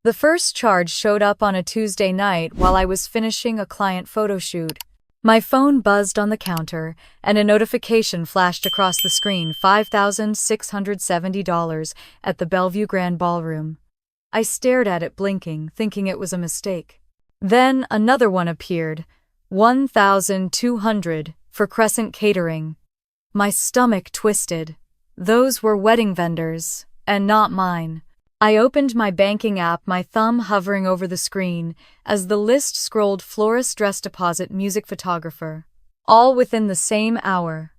The first charge showed up on a Tuesday night while I was finishing a client photo shoot. My phone buzzed on the counter, and a notification flashed across the screen: $5,670 at the Bellevue Grand Ballroom. I stared at it blinking, thinking it was a mistake. Then another one appeared, $1,200 for Crescent Catering. My stomach twisted. Those were wedding vendors, and not mine. I opened my banking app, my thumb hovering over the screen, as the list scrolled: florist, dress deposit, music photographer. All within the same hour.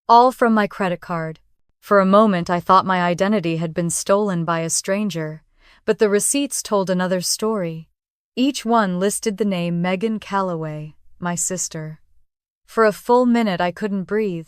All from my credit card. For a moment I thought my identity had been stolen by a stranger, but the receipts told another story. Each one listed the name Megan Calloway, my sister. For a full minute I couldn't breathe.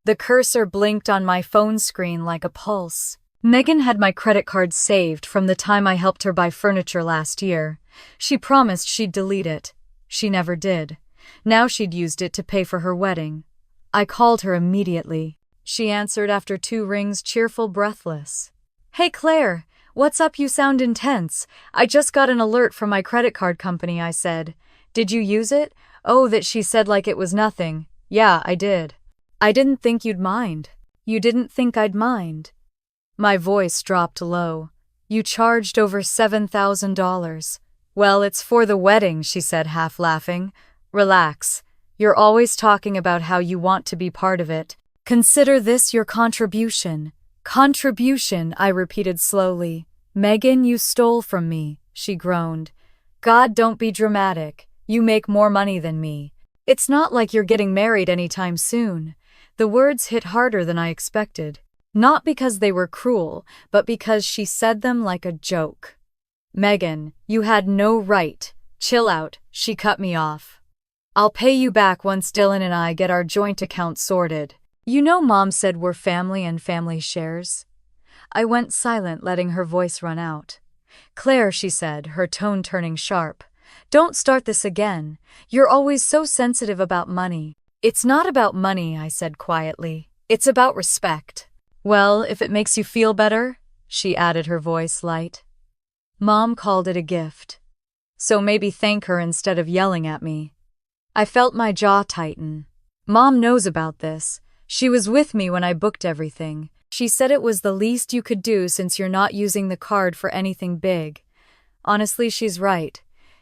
The cursor blinked on my phone screen like a pulse. Megan had my credit card saved from the time I helped her buy furniture last year. She promised she'd delete it. She never did. Now she'd used it to pay for her wedding. I called her immediately. She answered after 2 rings, cheerful, breathless. "Hey Claire, what's up? You sound intense. I just got an alert from my credit card company," I said. "Did you use it?" "Oh, that," she said like it was nothing. "Yeah, I did." "I didn't think you'd mind." "You didn't think I'd mind?" My voice dropped low. "You charged over $7,000. "Well, it's for the wedding," she said, half laughing. "Relax. You're always talking about how you want to be part of it. Consider this your contribution." "Contribution," I repeated slowly. "Megan, you stole from me," she groaned. "God, don't be dramatic. You make more money than me. It's not like you're getting married anytime soon." The words hit harder than I expected. Not because they were cruel, but because she said them like a joke. "Megan, you had no right." "Chill out," she cut me off. "I'll pay you back once Dylan and I get our joint account sorted. You know Mom said we're family and family shares." I went silent, letting her voice run out. "Claire," she said, her tone turning sharp, "don't start this again. You're always so sensitive about money." "It's not about money," I said quietly. "It's about respect." "Well, if it makes you feel better," she added, her voice light. "Mom called it a gift. So maybe thank her instead of yelling at me." I felt my jaw tighten. "Mom knows about this. She was with me when I booked everything. She said it was the least you could do since you're not using the card for anything big. Honestly, she's right.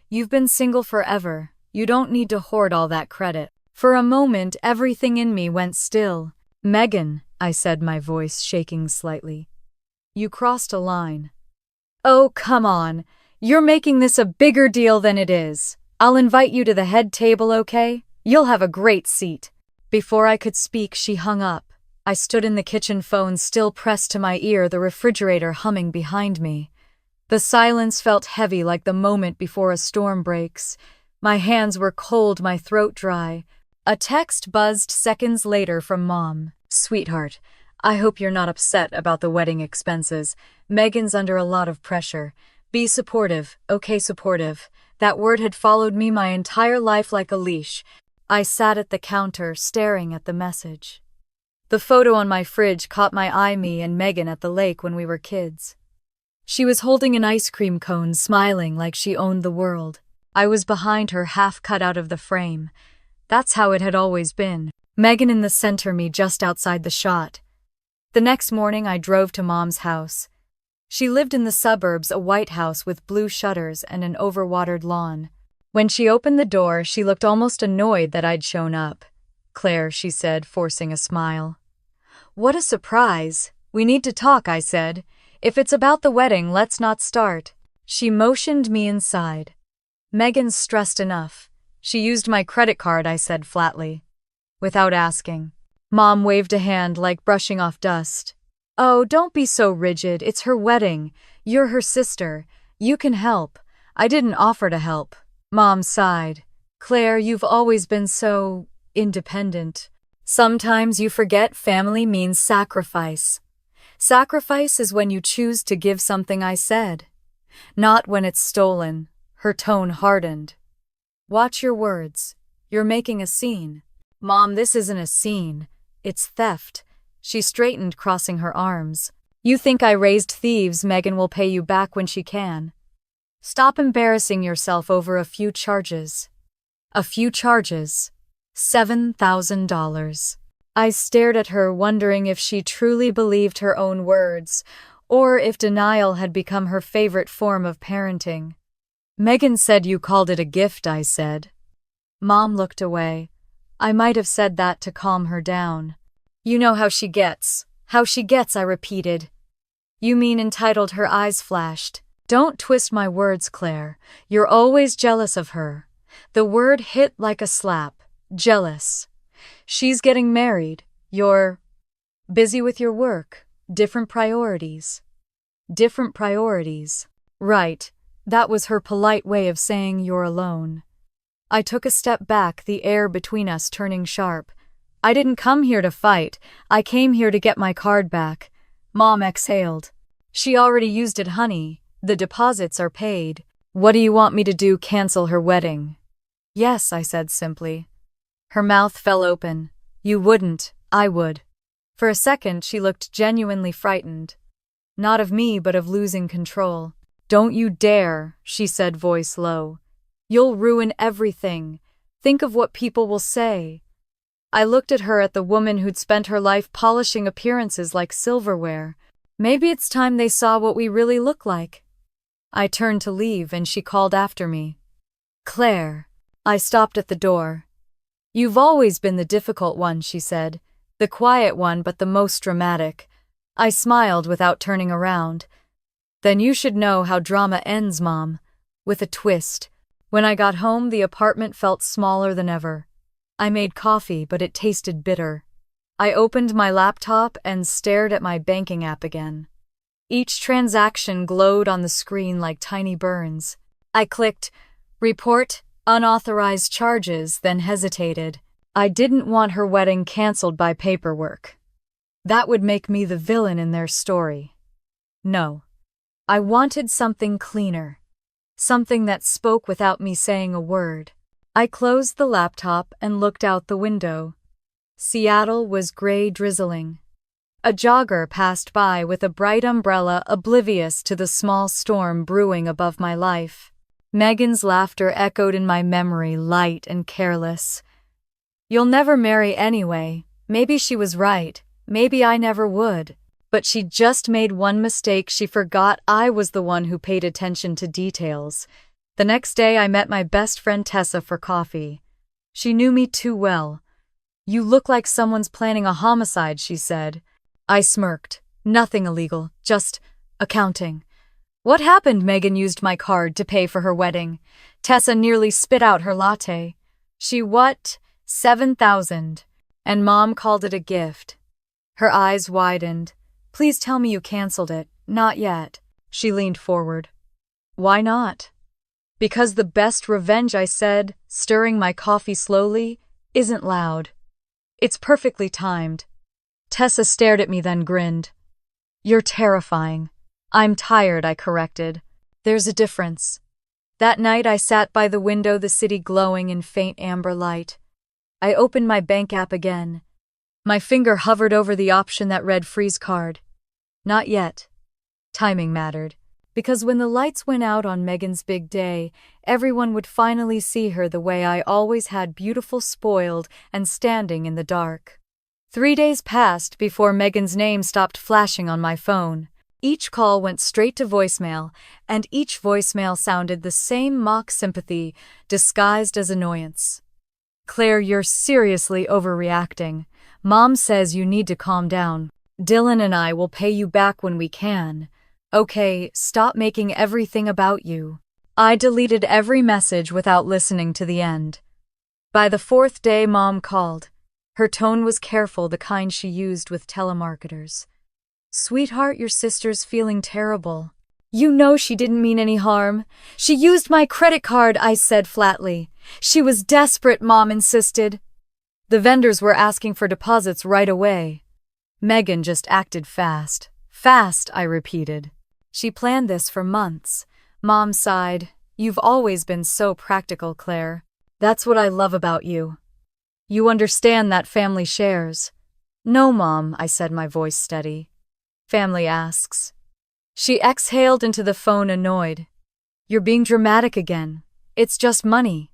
You've been single forever. You don't need to hoard all that credit." For a moment, everything in me went still. "Megan," I said, my voice shaking slightly. "You crossed a line." "Oh, come on. You're making this a bigger deal than it is. I'll invite you to the head table, okay? You'll have a great seat." Before I could speak, she hung up. I stood in the kitchen, phone still pressed to my ear, the refrigerator humming behind me. The silence felt heavy, like the moment before a storm breaks. My hands were cold, my throat dry. A text buzzed seconds later from Mom. "Sweetheart, I hope you're not upset about the wedding expenses. Megan's under a lot of pressure. Be supportive, okay? Supportive." That word had followed me my entire life like a leash. I sat at the counter, staring at the message. The photo on my fridge caught my eye, me and Megan at the lake when we were kids. She was holding an ice cream cone, smiling like she owned the world. I was behind her, half cut out of the frame. That's how it had always been. Megan in the center, me just outside the shot. The next morning I drove to Mom's house. She lived in the suburbs, a white house with blue shutters and an overwatered lawn. When she opened the door, she looked almost annoyed that I'd shown up. "Claire," she said, forcing a smile. "What a surprise. We need to talk," I said. "If it's about the wedding, let's not start." She motioned me inside. "Megan's stressed enough. She used my credit card," I said flatly. "Without asking." Mom waved a hand, like brushing off dust. "Oh, don't be so rigid. It's her wedding. You're her sister. You can help." I didn't offer to help. Mom sighed. "Claire, you've always been so independent. Sometimes you forget family means sacrifice. Sacrifice is when you choose to give something," I said. "Not when it's stolen." Her tone hardened. "Watch your words. You're making a scene." "Mom, this isn't a scene. It's theft." She straightened, crossing her arms. "You think I raised thieves? Megan will pay you back when she can." Stop embarrassing yourself over a few charges. A few charges. $7,000. I stared at her, wondering if she truly believed her own words, or if denial had become her favorite form of parenting. Megan said you called it a gift, I said. Mom looked away. I might have said that to calm her down. You know how she gets. How she gets, I repeated. You mean entitled? Her eyes flashed. Don't twist my words, Claire. You're always jealous of her. The word hit like a slap. Jealous. She's getting married. You're busy with your work. Different priorities. Different priorities. Right. That was her polite way of saying you're alone. I took a step back, the air between us turning sharp. I didn't come here to fight. I came here to get my card back. Mom exhaled. She already used it, honey. The deposits are paid. What do you want me to do? Cancel her wedding? Yes, I said simply. Her mouth fell open. You wouldn't. I would. For a second, she looked genuinely frightened. Not of me, but of losing control. Don't you dare, she said, voice low. You'll ruin everything. Think of what people will say. I looked at her, at the woman who'd spent her life polishing appearances like silverware. Maybe it's time they saw what we really look like. I turned to leave, and she called after me. Claire. I stopped at the door. You've always been the difficult one, she said. The quiet one, but the most dramatic. I smiled without turning around. Then you should know how drama ends, Mom. With a twist. When I got home, the apartment felt smaller than ever. I made coffee, but it tasted bitter. I opened my laptop and stared at my banking app again. Each transaction glowed on the screen like tiny burns. I clicked, Report, Unauthorized Charges, then hesitated. I didn't want her wedding canceled by paperwork. That would make me the villain in their story. No. I wanted something cleaner. Something that spoke without me saying a word. I closed the laptop and looked out the window. Seattle was gray, drizzling. A jogger passed by with a bright umbrella, oblivious to the small storm brewing above my life. Megan's laughter echoed in my memory, light and careless. You'll never marry anyway. Maybe she was right. Maybe I never would. But she just made one mistake. She forgot I was the one who paid attention to details. The next day I met my best friend Tessa for coffee. She knew me too well. You look like someone's planning a homicide, she said. I smirked. Nothing illegal, just accounting. What happened? Megan used my card to pay for her wedding. Tessa nearly spit out her latte. She what? 7,000. And Mom called it a gift. Her eyes widened. Please tell me you canceled it. Not yet. She leaned forward. Why not? Because the best revenge, I said, stirring my coffee slowly, isn't loud. It's perfectly timed. Tessa stared at me, then grinned. You're terrifying. I'm tired, I corrected. There's a difference. That night I sat by the window, the city glowing in faint amber light. I opened my bank app again. My finger hovered over the option that read freeze card. Not yet. Timing mattered. Because when the lights went out on Megan's big day, everyone would finally see her the way I always had, beautiful, spoiled, and standing in the dark. 3 days passed before Megan's name stopped flashing on my phone. Each call went straight to voicemail, and each voicemail sounded the same mock sympathy, disguised as annoyance. Claire, you're seriously overreacting. Mom says you need to calm down. Dylan and I will pay you back when we can. Okay, stop making everything about you. I deleted every message without listening to the end. By the 4th day, Mom called. Her tone was careful, the kind she used with telemarketers. Sweetheart, your sister's feeling terrible. You know she didn't mean any harm. She used my credit card, I said flatly. She was desperate, Mom insisted. The vendors were asking for deposits right away. Megan just acted fast. Fast, I repeated. She planned this for months. Mom sighed. You've always been so practical, Claire. That's what I love about you. You understand that family shares. No, Mom, I said, my voice steady. Family asks. She exhaled into the phone, annoyed. You're being dramatic again. It's just money.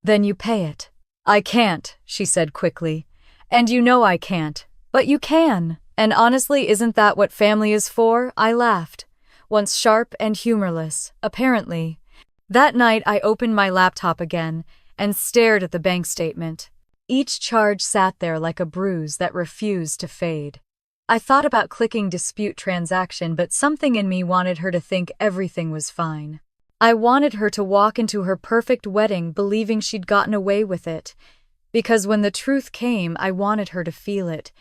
Then you pay it. I can't, she said quickly. And you know I can't. But you can. And honestly, isn't that what family is for? I laughed. Once sharp and humorless, apparently. That night I opened my laptop again and stared at the bank statement. Each charge sat there like a bruise that refused to fade. I thought about clicking dispute transaction, but something in me wanted her to think everything was fine. I wanted her to walk into her perfect wedding believing she'd gotten away with it, because when the truth came, I wanted her to feel it.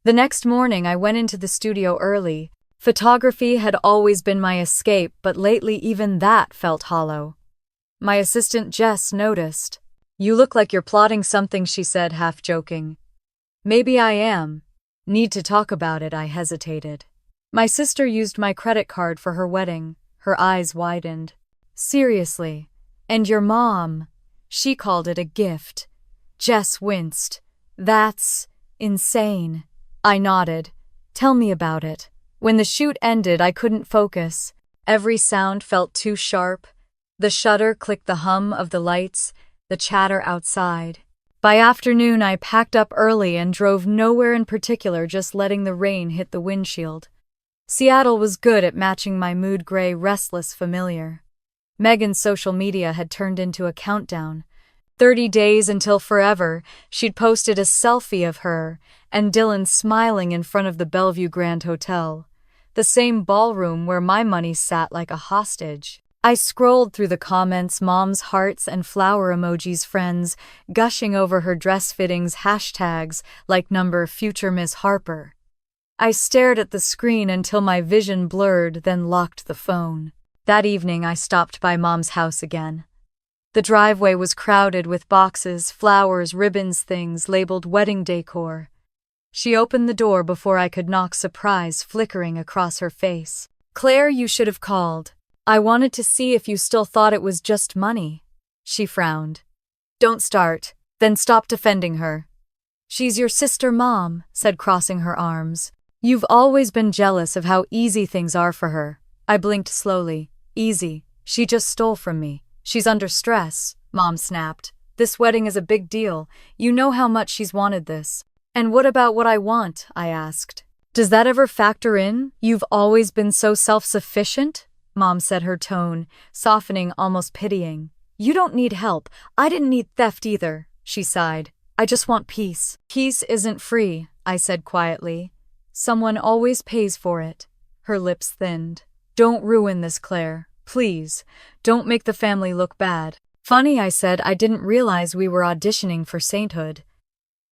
The next morning, I went into the studio early. Photography had always been my escape, but lately even that felt hollow. My assistant Jess noticed. You look like you're plotting something, she said, half joking. Maybe I am. Need to talk about it, I hesitated. My sister used my credit card for her wedding. Her eyes widened. Seriously? And your mom? She called it a gift. Jess winced. That's insane. I nodded. Tell me about it. When the shoot ended, I couldn't focus. Every sound felt too sharp. The shutter clicked, the hum of the lights, the chatter outside. By afternoon, I packed up early and drove nowhere in particular, just letting the rain hit the windshield. Seattle was good at matching my mood, gray, restless, familiar. Megan's social media had turned into a countdown. 30 days until forever. She'd posted a selfie of her and Dylan smiling in front of the Bellevue Grand Hotel, the same ballroom where my money sat like a hostage. I scrolled through the comments, mom's hearts and flower emojis, friends gushing over her dress fittings, hashtags like number future Miss Harper. I stared at the screen until my vision blurred, then locked the phone. That evening, I stopped by Mom's house again. The driveway was crowded with boxes, flowers, ribbons, things labeled wedding decor. She opened the door before I could knock, surprise flickering across her face. Claire, you should have called. I wanted to see if you still thought it was just money. She frowned. Don't start, then stop defending her. She's your sister, Mom, said, crossing her arms. You've always been jealous of how easy things are for her. I blinked slowly. Easy. She just stole from me. She's under stress, Mom snapped. This wedding is a big deal. You know how much she's wanted this. And what about what I want? I asked. Does that ever factor in? You've always been so self-sufficient? Mom said, her tone softening, almost pitying. You don't need help. I didn't need theft either, she sighed. I just want peace. Peace isn't free, I said quietly. Someone always pays for it. Her lips thinned. Don't ruin this, Claire. Please, don't make the family look bad. Funny, I said. I didn't realize we were auditioning for sainthood.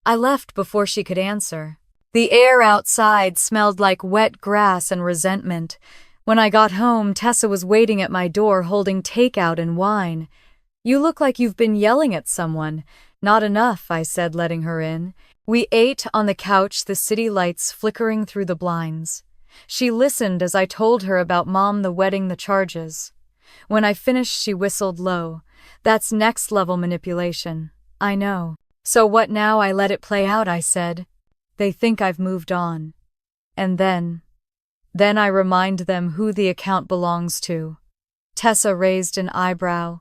I left before she could answer. The air outside smelled like wet grass and resentment. When I got home, Tessa was waiting at my door holding takeout and wine. You look like you've been yelling at someone. Not enough, I said, letting her in. We ate on the couch, the city lights flickering through the blinds. She listened as I told her about Mom, the wedding, the charges. When I finished, she whistled low. That's next-level manipulation. I know. So what now? I let it play out, I said. They think I've moved on. And then I remind them who the account belongs to. Tessa raised an eyebrow.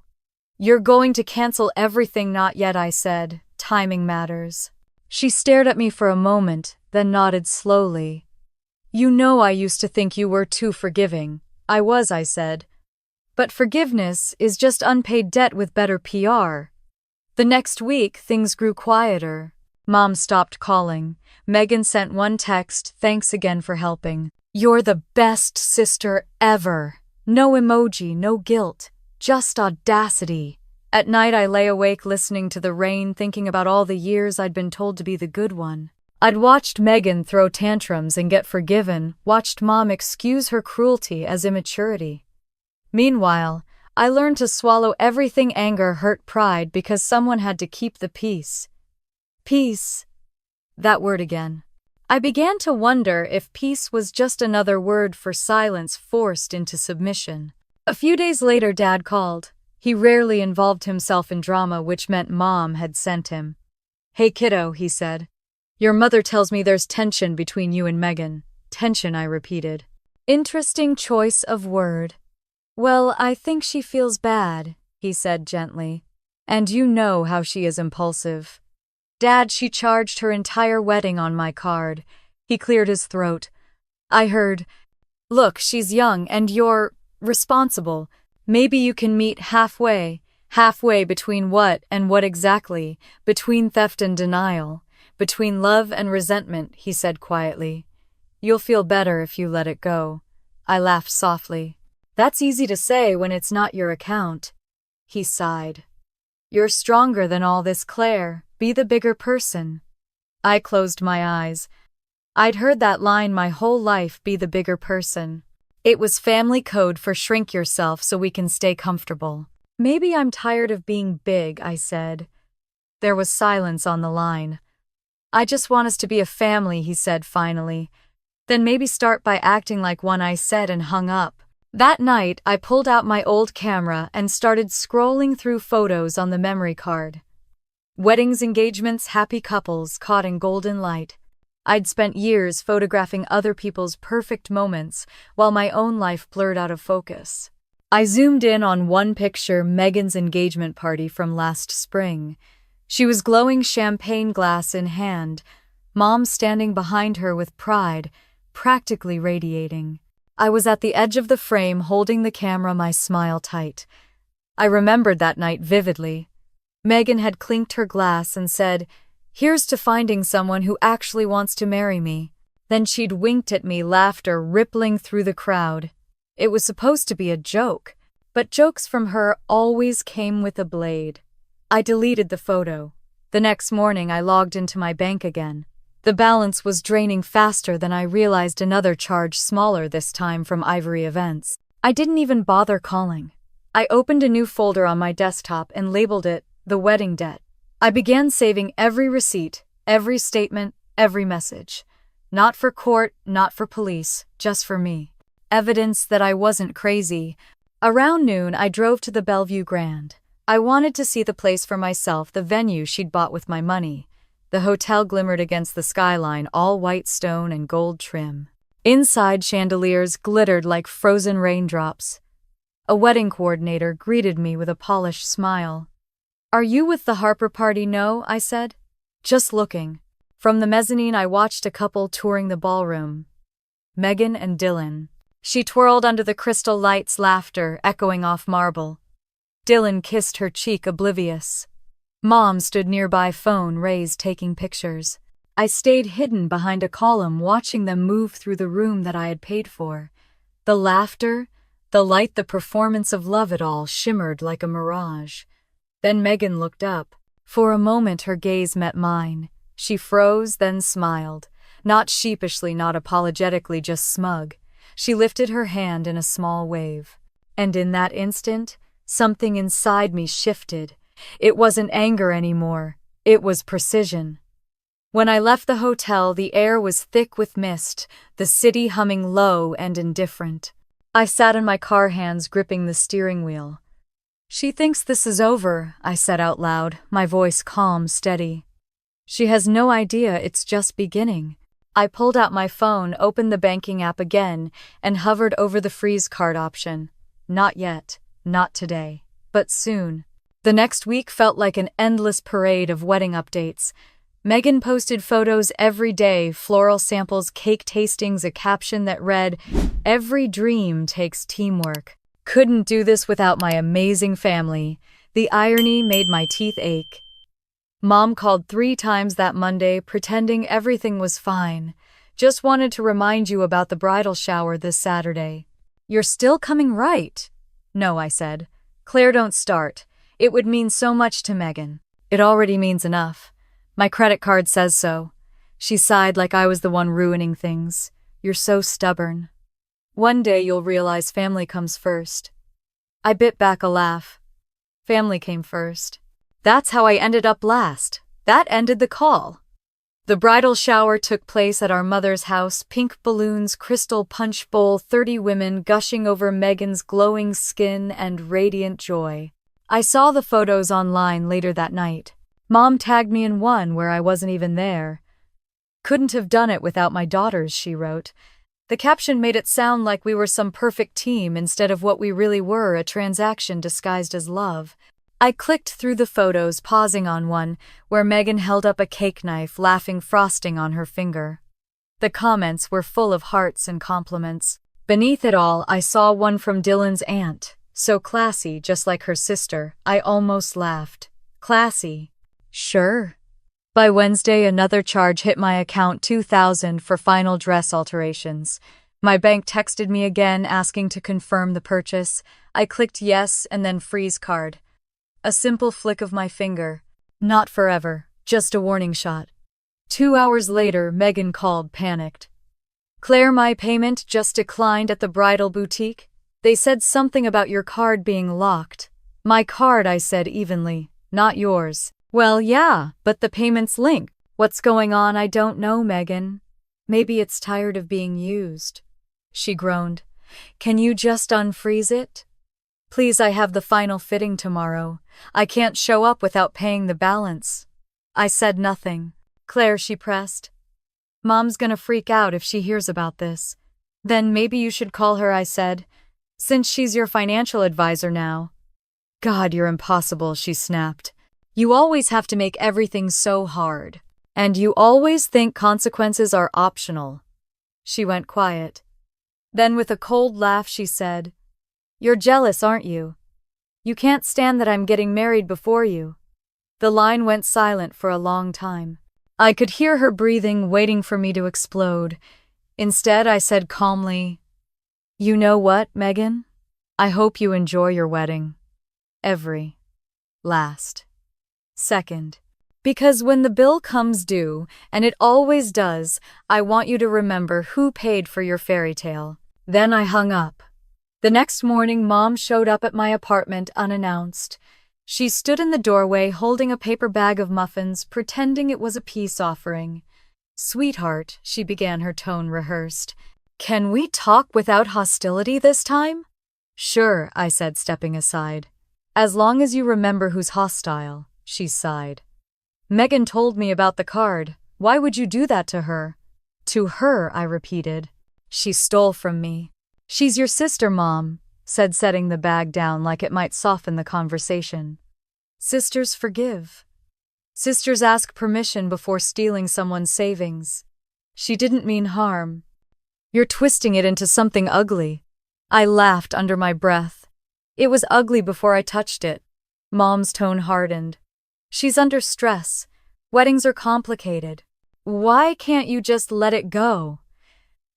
You're going to cancel everything? Not yet, I said. Timing matters. She stared at me for a moment, then nodded slowly. You know, I used to think you were too forgiving. I was, I said. But forgiveness is just unpaid debt with better PR. The next week, things grew quieter. Mom stopped calling. Megan sent one text, thanks again for helping. You're the best sister ever. No emoji, no guilt, just audacity. At night, I lay awake listening to the rain, thinking about all the years I'd been told to be the good one. I'd watched Megan throw tantrums and get forgiven, watched Mom excuse her cruelty as immaturity. Meanwhile, I learned to swallow everything: anger, hurt, pride, because someone had to keep the peace. Peace. That word again. I began to wonder if peace was just another word for silence forced into submission. A few days later, Dad called. He rarely involved himself in drama, which meant Mom had sent him. Hey kiddo, he said. Your mother tells me there's tension between you and Megan. Tension, I repeated. Interesting choice of word. Well, I think she feels bad, he said gently. And you know how she is impulsive. Dad, she charged her entire wedding on my card. He cleared his throat. I heard, look, she's young and you're responsible. Maybe you can meet halfway. Halfway between what and what exactly? Between theft and denial. Between love and resentment, he said quietly. You'll feel better if you let it go. I laughed softly. That's easy to say when it's not your account. He sighed. You're stronger than all this, Claire. Be the bigger person. I closed my eyes. I'd heard that line my whole life, be the bigger person. It was family code for shrink yourself so we can stay comfortable. Maybe I'm tired of being big, I said. There was silence on the line. I just want us to be a family, he said finally. Then maybe start by acting like one, I said and hung up. That night, I pulled out my old camera and started scrolling through photos on the memory card. Weddings, engagements, happy couples caught in golden light. I'd spent years photographing other people's perfect moments while my own life blurred out of focus. I zoomed in on one picture, Megan's engagement party from last spring. She was glowing, champagne glass in hand, Mom standing behind her with pride, practically radiating. I was at the edge of the frame holding the camera, my smile tight. I remembered that night vividly. Megan had clinked her glass and said, "Here's to finding someone who actually wants to marry me." Then she'd winked at me, laughter rippling through the crowd. It was supposed to be a joke, but jokes from her always came with a blade. I deleted the photo. The next morning I logged into my bank again. The balance was draining faster than I realized, another charge, smaller this time, from Ivory Events. I didn't even bother calling. I opened a new folder on my desktop and labeled it The Wedding Debt. I began saving every receipt, every statement, every message. Not for court, not for police, just for me. Evidence that I wasn't crazy. Around noon, I drove to the Bellevue Grand. I wanted to see the place for myself, the venue she'd bought with my money. The hotel glimmered against the skyline, all white stone and gold trim. Inside, chandeliers glittered like frozen raindrops. A wedding coordinator greeted me with a polished smile. "Are you with the Harper party?" "No," I said. "Just looking." From the mezzanine, I watched a couple touring the ballroom. Megan and Dylan. She twirled under the crystal lights, laughter echoing off marble. Dylan kissed her cheek, oblivious. Mom stood nearby, phone raised, taking pictures. I stayed hidden behind a column, watching them move through the room that I had paid for. The laughter, the light, the performance of love, it all shimmered like a mirage. Then Megan looked up. For a moment her gaze met mine. She froze, then smiled. Not sheepishly, not apologetically, just smug. She lifted her hand in a small wave. And in that instant, something inside me shifted. It wasn't anger anymore. It was precision. When I left the hotel, the air was thick with mist, the city humming low and indifferent. I sat in my car, hands gripping the steering wheel. "She thinks this is over," I said out loud, my voice calm, steady. "She has no idea it's just beginning." I pulled out my phone, opened the banking app again, and hovered over the freeze card option. Not yet, not today, but soon. The next week felt like an endless parade of wedding updates. Megan posted photos every day, floral samples, cake tastings, a caption that read, "Every dream takes teamwork." Couldn't do this without my amazing family. The irony made my teeth ache. Mom called 3 times that Monday, pretending everything was fine. "Just wanted to remind you about the bridal shower this Saturday." "You're still coming, right?" "No," I said. "Claire, don't start. It would mean so much to Megan." "It already means enough. My credit card says so." She sighed like I was the one ruining things. "You're so stubborn. One day you'll realize family comes first." I bit back a laugh. Family came first. That's how I ended up last. That ended the call. The bridal shower took place at our mother's house, pink balloons, crystal punch bowl, 30 women gushing over Megan's glowing skin and radiant joy. I saw the photos online later that night. Mom tagged me in one where I wasn't even there. "Couldn't have done it without my daughters," she wrote. The caption made it sound like we were some perfect team instead of what we really were, a transaction disguised as love. I clicked through the photos, pausing on one where Megan held up a cake knife, laughing frosting on her finger. The comments were full of hearts and compliments. Beneath it all, I saw one from Dylan's aunt. So classy, just like her sister. I almost laughed. Classy? Sure. By Wednesday, another charge hit my account, $2,000 for final dress alterations. My bank texted me again, asking to confirm the purchase. I clicked yes and then freeze card. A simple flick of my finger. Not forever, just a warning shot. 2 hours later, Megan called, panicked. Claire, my payment just declined at the bridal boutique. They said something about your card being locked. My card, I said evenly, not yours. Well, yeah, but the payment's linked. What's going on? I don't know, Megan. Maybe it's tired of being used. She groaned. Can you just unfreeze it? Please, I have the final fitting tomorrow. I can't show up without paying the balance. I said nothing. Claire, she pressed. Mom's gonna freak out if she hears about this. Then maybe you should call her, I said, since she's your financial advisor now. God, you're impossible, she snapped. You always have to make everything so hard. And you always think consequences are optional. She went quiet. Then with a cold laugh she said, You're jealous, aren't you? You can't stand that I'm getting married before you. The line went silent for a long time. I could hear her breathing, waiting for me to explode. Instead, I said calmly, You know what, Megan? I hope you enjoy your wedding. Every last second. Because when the bill comes due, and it always does, I want you to remember who paid for your fairy tale. Then I hung up. The next morning, Mom showed up at my apartment unannounced. She stood in the doorway holding a paper bag of muffins, pretending it was a peace offering. Sweetheart, she began, her tone rehearsed. Can we talk without hostility this time? Sure, I said, stepping aside. As long as you remember who's hostile, she sighed. Megan told me about the card. Why would you do that to her? To her, I repeated. She stole from me. She's your sister, Mom, said, setting the bag down like it might soften the conversation. Sisters forgive. Sisters ask permission before stealing someone's savings. She didn't mean harm. You're twisting it into something ugly. I laughed under my breath. It was ugly before I touched it. Mom's tone hardened. She's under stress. Weddings are complicated. Why can't you just let it go?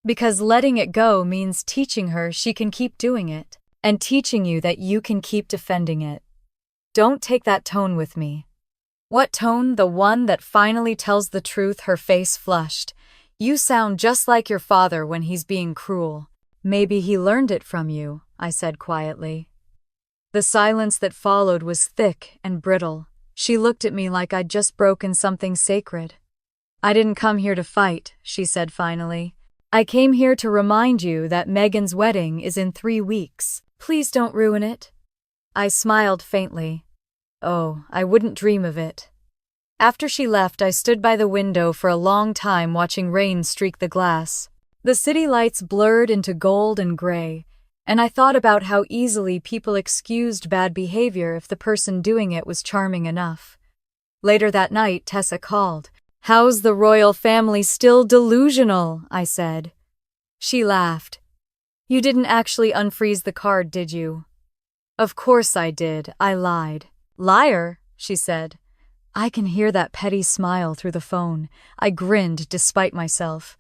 Because letting it go means teaching her she can keep doing it, and teaching you that you can keep defending it. Don't take that tone with me. What tone? The one that finally tells the truth? Her face flushed. You sound just like your father when he's being cruel. Maybe he learned it from you, I said quietly. The silence that followed was thick and brittle. She looked at me like I'd just broken something sacred. I didn't come here to fight, she said finally. I came here to remind you that Megan's wedding is in 3 weeks. Please don't ruin it. I smiled faintly. Oh, I wouldn't dream of it. After she left, I stood by the window for a long time watching rain streak the glass. The city lights blurred into gold and gray, and I thought about how easily people excused bad behavior if the person doing it was charming enough. Later that night, Tessa called. How's the royal family? Still delusional, I said. She laughed. You didn't actually unfreeze the card, did you? Of course I did, I lied. Liar, she said. I can hear that petty smile through the phone. I grinned despite myself.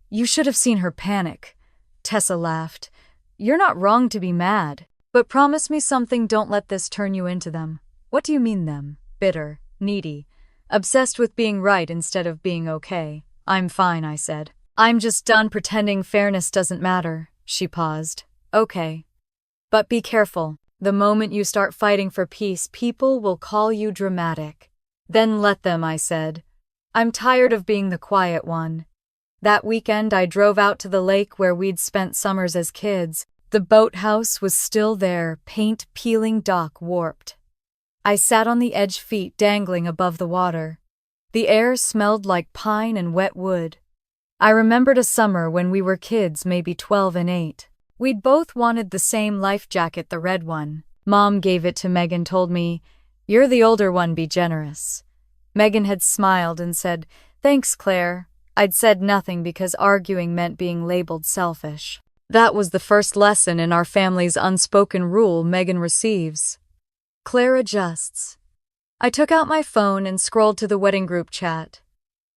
You should have seen her panic. Tessa laughed. You're not wrong to be mad, but promise me something. Don't let this turn you into them. What do you mean them? Bitter, needy, obsessed with being right instead of being okay. I'm fine, I said. I'm just done pretending fairness doesn't matter. She paused. Okay. But be careful. The moment you start fighting for peace, people will call you dramatic. Then let them, I said. I'm tired of being the quiet one. That weekend I drove out to the lake where we'd spent summers as kids. The boathouse was still there, paint peeling, dock warped. I sat on the edge, feet dangling above the water. The air smelled like pine and wet wood. I remembered a summer when we were kids, maybe 12 and 8. We'd both wanted the same life jacket, the red one. Mom gave it to Megan, told me, "You're the older one, be generous." Megan had smiled and said, "Thanks, Claire." I'd said nothing because arguing meant being labeled selfish. That was the first lesson in our family's unspoken rule Megan receives. Claire adjusts. I took out my phone and scrolled to the wedding group chat.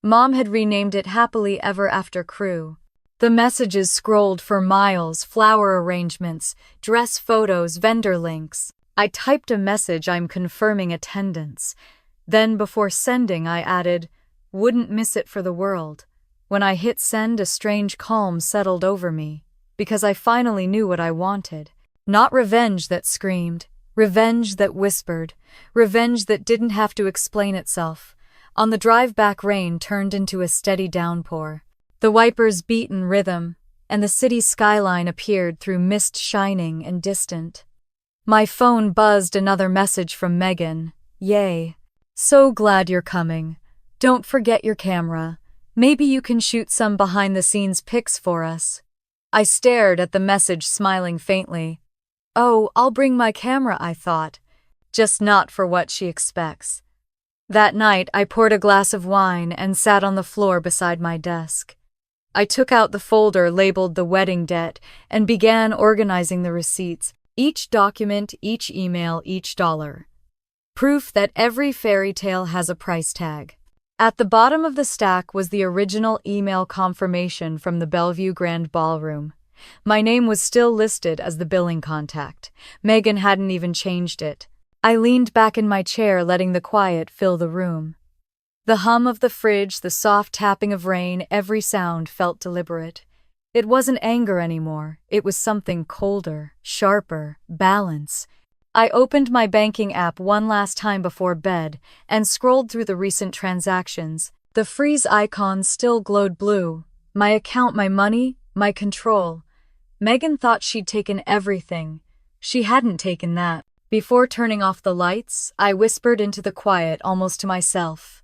Mom had renamed it Happily Ever After Crew. The messages scrolled for miles, flower arrangements, dress photos, vendor links. I typed a message, "I'm confirming attendance." Then before sending, I added, "Wouldn't miss it for the world." When I hit send, a strange calm settled over me, because I finally knew what I wanted. Not revenge that screamed, revenge that whispered, revenge that didn't have to explain itself. On the drive back, rain turned into a steady downpour. The wipers beat in rhythm, and the city skyline appeared through mist, shining and distant. My phone buzzed, another message from Megan. "Yay. So glad you're coming. Don't forget your camera. Maybe you can shoot some behind-the-scenes pics for us." I stared at the message, smiling faintly. "Oh, I'll bring my camera," I thought. Just not for what she expects. That night, I poured a glass of wine and sat on the floor beside my desk. I took out the folder labeled "The Wedding Debt" and began organizing the receipts, each document, each email, each dollar. Proof that every fairy tale has a price tag. At the bottom of the stack was the original email confirmation from the Bellevue Grand Ballroom. My name was still listed as the billing contact. Megan hadn't even changed it. I leaned back in my chair, letting the quiet fill the room. The hum of the fridge, the soft tapping of rain, every sound felt deliberate. It wasn't anger anymore. It was something colder, sharper, balance. I opened my banking app one last time before bed and scrolled through the recent transactions. The freeze icon still glowed blue. My account, my money, my control. Megan thought she'd taken everything. She hadn't taken that. Before turning off the lights, I whispered into the quiet, almost to myself.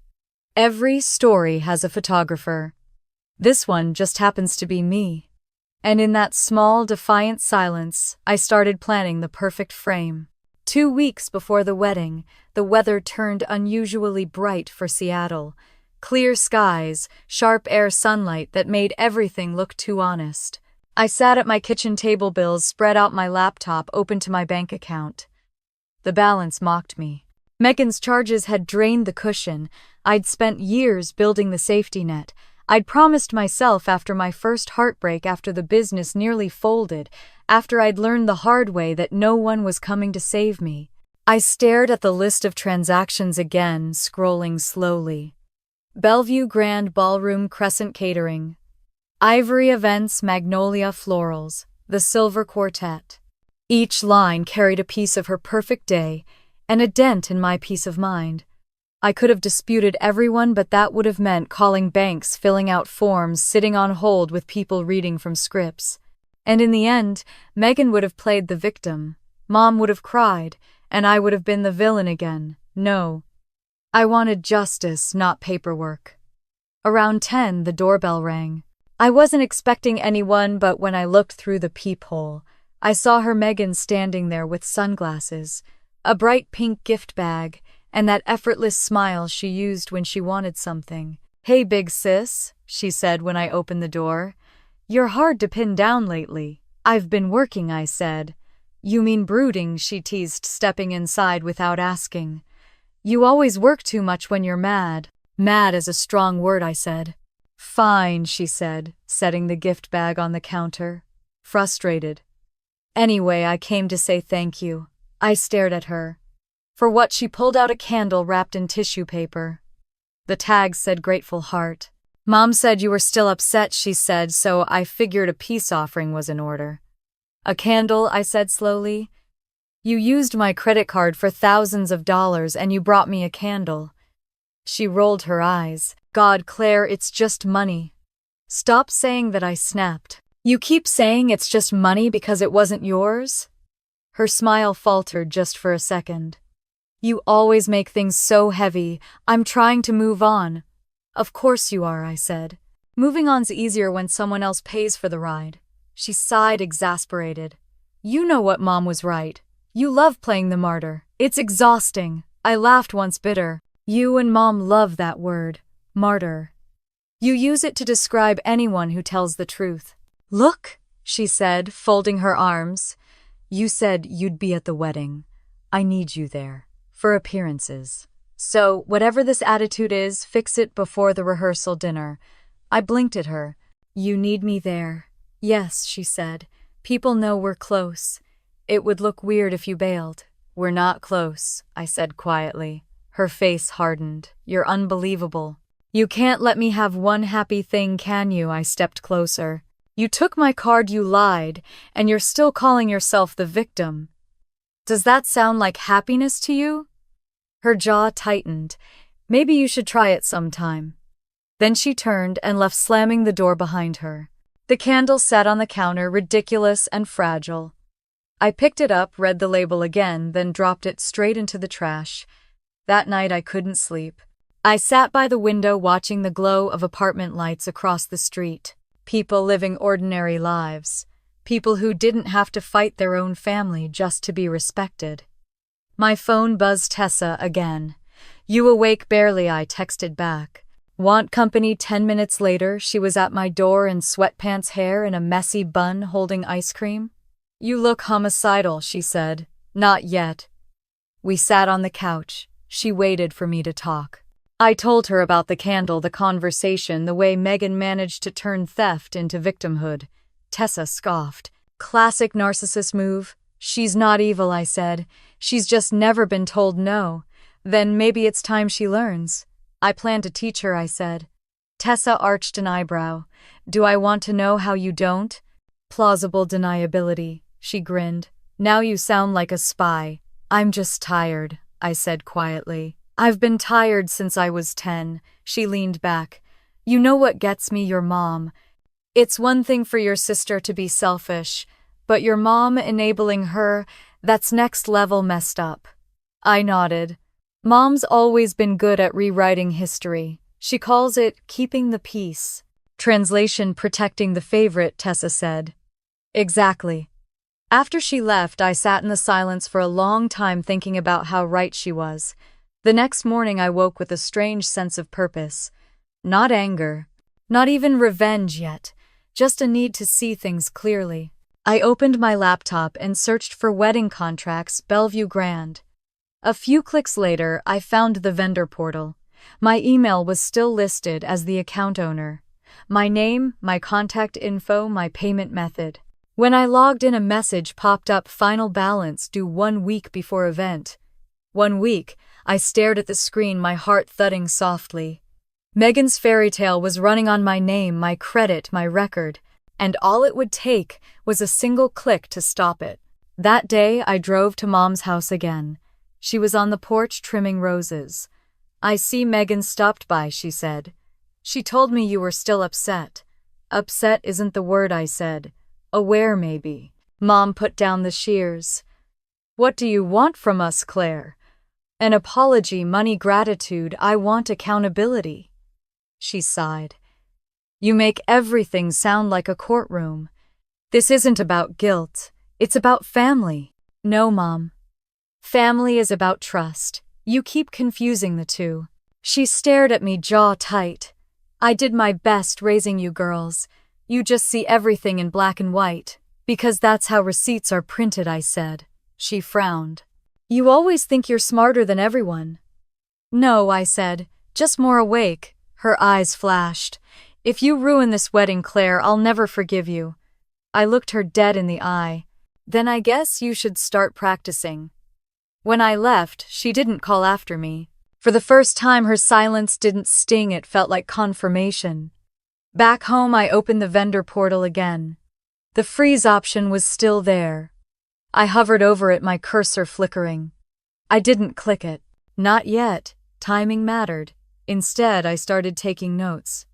Every story has a photographer. This one just happens to be me. And in that small, defiant silence, I started planning the perfect frame. 2 weeks before the wedding, the weather turned unusually bright for Seattle. Clear skies, sharp air sunlight that made everything look too honest. I sat at my kitchen table, bills spread out, my laptop open to my bank account. The balance mocked me. Megan's charges had drained the cushion. I'd spent years building the safety net. I'd promised myself after my first heartbreak, after the business nearly folded, after I'd learned the hard way that no one was coming to save me. I stared at the list of transactions again, scrolling slowly. Bellevue Grand Ballroom, Crescent Catering, Ivory Events, Magnolia Florals, The Silver Quartet. Each line carried a piece of her perfect day, and a dent in my peace of mind. I could have disputed everyone, but that would have meant calling banks, filling out forms, sitting on hold with people reading from scripts. And in the end, Megan would have played the victim. Mom would have cried, and I would have been the villain again. No. I wanted justice, not paperwork. Around 10, the doorbell rang. I wasn't expecting anyone, but when I looked through the peephole, I saw her, Megan, standing there with sunglasses, a bright pink gift bag, and that effortless smile she used when she wanted something. "Hey, big sis," she said when I opened the door. "You're hard to pin down lately." "I've been working," I said. "You mean brooding," she teased, stepping inside without asking. "You always work too much when you're mad." "Mad is a strong word," I said. "Fine," she said, setting the gift bag on the counter. Frustrated. "Anyway, I came to say thank you." I stared at her. For what? She pulled out a candle wrapped in tissue paper. The tag said "Grateful Heart." "Mom said you were still upset," she said, "so I figured a peace offering was in order." "A candle," I said slowly. "You used my credit card for thousands of dollars and you brought me a candle." She rolled her eyes. "God, Claire, it's just money." "Stop saying that," I snapped. "You keep saying it's just money because it wasn't yours?" Her smile faltered just for a second. "You always make things so heavy. I'm trying to move on." "Of course you are," I said. Moving on's easier when someone else pays for the ride. She sighed, exasperated. You know what, Mom was right. You love playing the martyr. It's exhausting. I laughed once, bitter. You and Mom love that word, martyr. You use it to describe anyone who tells the truth. Look, she said, folding her arms. You said you'd be at the wedding. I need you there. For appearances. So, whatever this attitude is, fix it before the rehearsal dinner. I blinked at her. You need me there. Yes, she said. People know we're close. It would look weird if you bailed. We're not close, I said quietly. Her face hardened. You're unbelievable. You can't let me have one happy thing, can you? I stepped closer. You took my card, you lied, and you're still calling yourself the victim. Does that sound like happiness to you? Her jaw tightened. Maybe you should try it sometime. Then she turned and left, slamming the door behind her. The candle sat on the counter, ridiculous and fragile. I picked it up, read the label again, then dropped it straight into the trash. That night I couldn't sleep. I sat by the window watching the glow of apartment lights across the street. People living ordinary lives. People who didn't have to fight their own family just to be respected. My phone buzzed. Tessa again. You awake? Barely, I texted back. Want company? 10 minutes later, she was at my door in sweatpants, hair in a messy bun, holding ice cream. You look homicidal, she said. Not yet. We sat on the couch. She waited for me to talk. I told her about the candle, the conversation, the way Megan managed to turn theft into victimhood. Tessa scoffed. Classic narcissist move. She's not evil, I said. She's just never been told no. Then maybe it's time she learns. I plan to teach her, I said. Tessa arched an eyebrow. Do I want to know how you don't? Plausible deniability, she grinned. Now you sound like a spy. I'm just tired, I said quietly. I've been tired since I was 10, she leaned back. You know what gets me? Your mom. It's one thing for your sister to be selfish, but your mom enabling her, that's next level messed up. I nodded. Mom's always been good at rewriting history. She calls it keeping the peace. Translation: protecting the favorite, Tessa said. Exactly. After she left, I sat in the silence for a long time thinking about how right she was. The next morning I woke with a strange sense of purpose. Not anger. Not even revenge yet. Just a need to see things clearly. I opened my laptop and searched for wedding contracts, Bellevue Grand. A few clicks later, I found the vendor portal. My email was still listed as the account owner. My name, my contact info, my payment method. When I logged in, a message popped up: final balance due 1 week before event. 1 week. I stared at the screen, my heart thudding softly. Megan's fairy tale was running on my name, my credit, my record, and all it would take was a single click to stop it. That day, I drove to Mom's house again. She was on the porch trimming roses. I see Megan stopped by, she said. She told me you were still upset. Upset isn't the word, I said. Aware, maybe. Mom put down the shears. What do you want from us, Claire? An apology, money, gratitude. I want accountability. She sighed. You make everything sound like a courtroom. This isn't about guilt. It's about family. No, Mom. Family is about trust. You keep confusing the two. She stared at me, jaw tight. I did my best raising you girls. You just see everything in black and white. Because that's how receipts are printed, I said. She frowned. You always think you're smarter than everyone. No, I said. Just more awake. Her eyes flashed. If you ruin this wedding, Claire, I'll never forgive you. I looked her dead in the eye. Then I guess you should start practicing. When I left, she didn't call after me. For the first time, her silence didn't sting, it felt like confirmation. Back home, I opened the vendor portal again. The freeze option was still there. I hovered over it, my cursor flickering. I didn't click it. Not yet. Timing mattered. Instead, I started taking notes.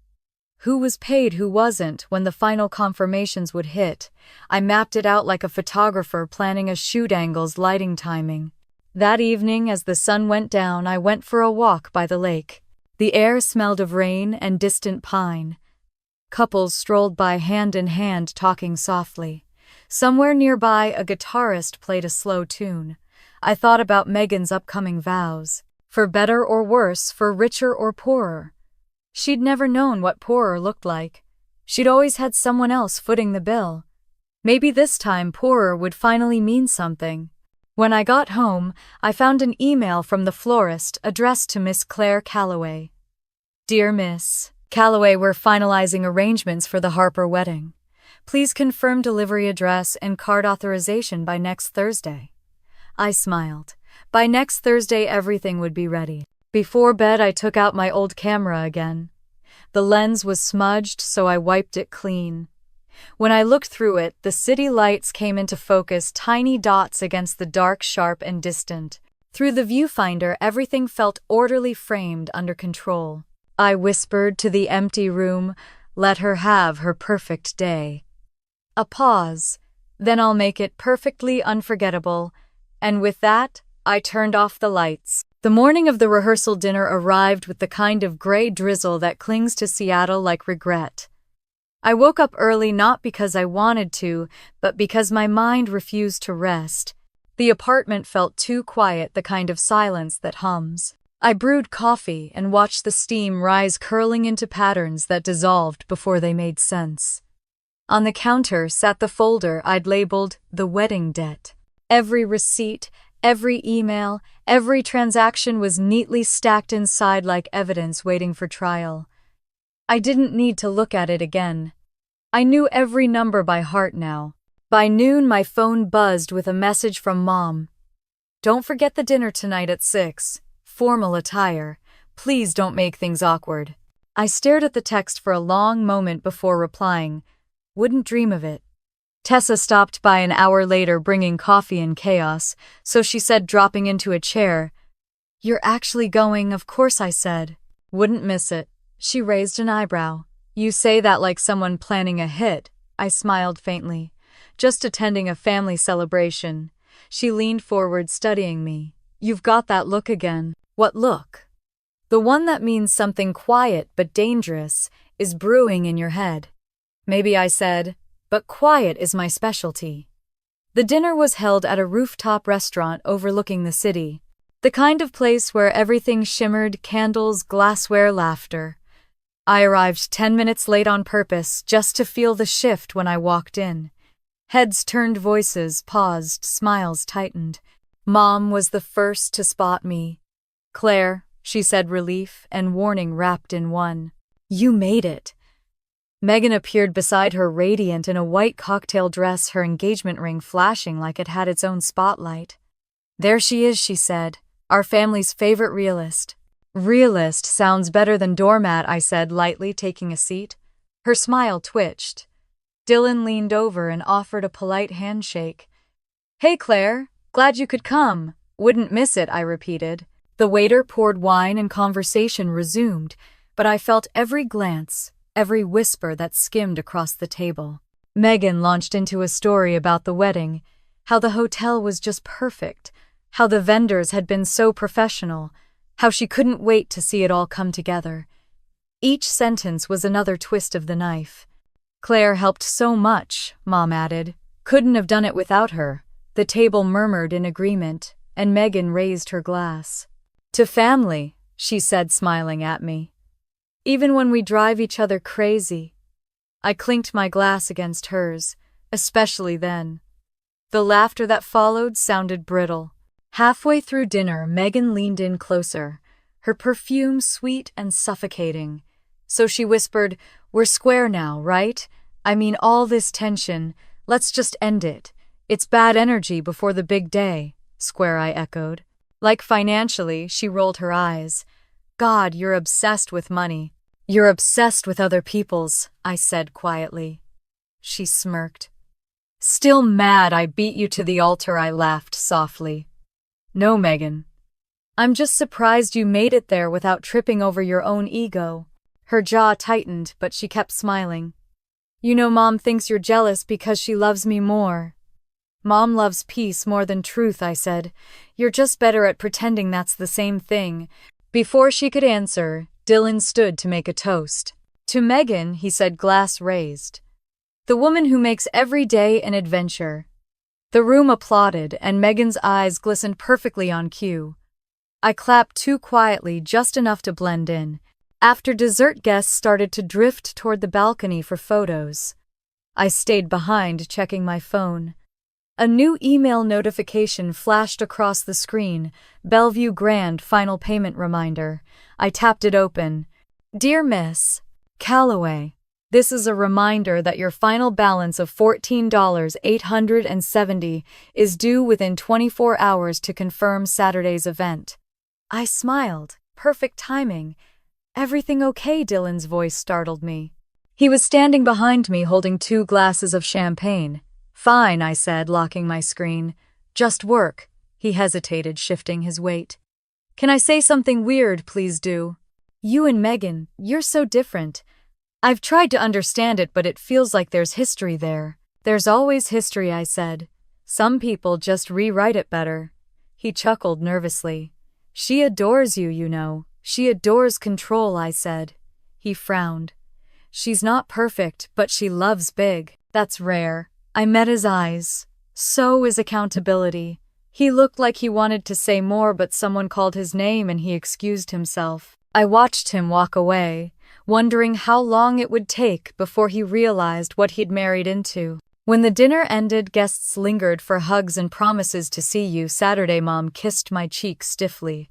Who was paid, who wasn't, when the final confirmations would hit. I mapped it out like a photographer planning a shoot, angles, lighting, timing. That evening, as the sun went down, I went for a walk by the lake. The air smelled of rain and distant pine. Couples strolled by hand in hand, talking softly. Somewhere nearby, a guitarist played a slow tune. I thought about Megan's upcoming vows. For better or worse, for richer or poorer. She'd never known what poorer looked like. She'd always had someone else footing the bill. Maybe this time poorer would finally mean something. When I got home, I found an email from the florist addressed to Miss Claire Calloway. Dear Miss Calloway, we're finalizing arrangements for the Harper wedding. Please confirm delivery address and card authorization by next Thursday. I smiled. By next Thursday, everything would be ready. Before bed, I took out my old camera again. The lens was smudged, so I wiped it clean. When I looked through it, the city lights came into focus, tiny dots against the dark, sharp, and distant. Through the viewfinder, everything felt orderly, framed, under control. I whispered to the empty room, let her have her perfect day. A pause, then I'll make it perfectly unforgettable. And with that, I turned off the lights. The morning of the rehearsal dinner arrived with the kind of gray drizzle that clings to Seattle like regret. I woke up early not because I wanted to, but because my mind refused to rest. The apartment felt too quiet, the kind of silence that hums. I brewed coffee and watched the steam rise, curling into patterns that dissolved before they made sense. On the counter sat the folder I'd labeled the wedding debt. Every receipt, every email, every transaction was neatly stacked inside like evidence waiting for trial. I didn't need to look at it again. I knew every number by heart now. By noon, my phone buzzed with a message from Mom. Don't forget the dinner tonight at 6. Formal attire. Please don't make things awkward. I stared at the text for a long moment before replying. Wouldn't dream of it. Tessa stopped by an hour later bringing coffee and chaos, so she said, dropping into a chair, You're actually going? Of course, I said. Wouldn't miss it. She raised an eyebrow. You say that like someone planning a hit. I smiled faintly. Just attending a family celebration. She leaned forward, studying me. You've got that look again. What look? The one that means something quiet but dangerous is brewing in your head. Maybe, I said, but quiet is my specialty. The dinner was held at a rooftop restaurant overlooking the city. The kind of place where everything shimmered, candles, glassware, laughter. I arrived 10 minutes late on purpose just to feel the shift when I walked in. Heads turned, voices paused, smiles tightened. Mom was the first to spot me. Claire, she said, relief and warning wrapped in one. You made it. Megan appeared beside her, radiant in a white cocktail dress, her engagement ring flashing like it had its own spotlight. There she is, she said, our family's favorite realist. Realist sounds better than doormat, I said, lightly, taking a seat. Her smile twitched. Dylan leaned over and offered a polite handshake. Hey Claire, glad you could come. Wouldn't miss it, I repeated. The waiter poured wine and conversation resumed, but I felt every glance, every whisper that skimmed across the table. Megan launched into a story about the wedding, how the hotel was just perfect, how the vendors had been so professional, how she couldn't wait to see it all come together. Each sentence was another twist of the knife. Claire helped so much, Mom added. Couldn't have done it without her. The table murmured in agreement, and Megan raised her glass. To family, she said, smiling at me. Even when we drive each other crazy. I clinked my glass against hers, especially then. The laughter that followed sounded brittle. Halfway through dinner, Megan leaned in closer, her perfume sweet and suffocating. So she whispered, We're square now, right? I mean, all this tension, let's just end it. It's bad energy before the big day. Square, I echoed. Like financially, she rolled her eyes. God, you're obsessed with money. You're obsessed with other people's, I said quietly. She smirked. Still mad I beat you to the altar, I laughed softly. No, Megan. I'm just surprised you made it there without tripping over your own ego. Her jaw tightened, but she kept smiling. You know, Mom thinks you're jealous because she loves me more. Mom loves peace more than truth, I said. You're just better at pretending that's the same thing. Before she could answer, Dylan stood to make a toast. To Megan, he said, glass raised. The woman who makes every day an adventure. The room applauded, and Megan's eyes glistened perfectly on cue. I clapped too quietly, just enough to blend in. After dessert, guests started to drift toward the balcony for photos. I stayed behind, checking my phone. A new email notification flashed across the screen. Bellevue Grand final payment reminder. I tapped it open. Dear Miss Calloway, this is a reminder that your final balance of $14,870 is due within 24 hours to confirm Saturday's event. I smiled. Perfect timing. Everything okay? Dylan's voice startled me. He was standing behind me holding 2 glasses of champagne. Fine, I said, locking my screen. Just work. He hesitated, shifting his weight. Can I say something weird? Please do. You and Megan, you're so different. I've tried to understand it, but it feels like there's history there. There's always history, I said. Some people just rewrite it better. He chuckled nervously. She adores you, you know. She adores control, I said. He frowned. She's not perfect, but she loves big. That's rare. I met his eyes. So is accountability. He looked like he wanted to say more, but someone called his name and he excused himself. I watched him walk away, wondering how long it would take before he realized what he'd married into. When the dinner ended, guests lingered for hugs and promises to see you Saturday. Mom kissed my cheek stiffly.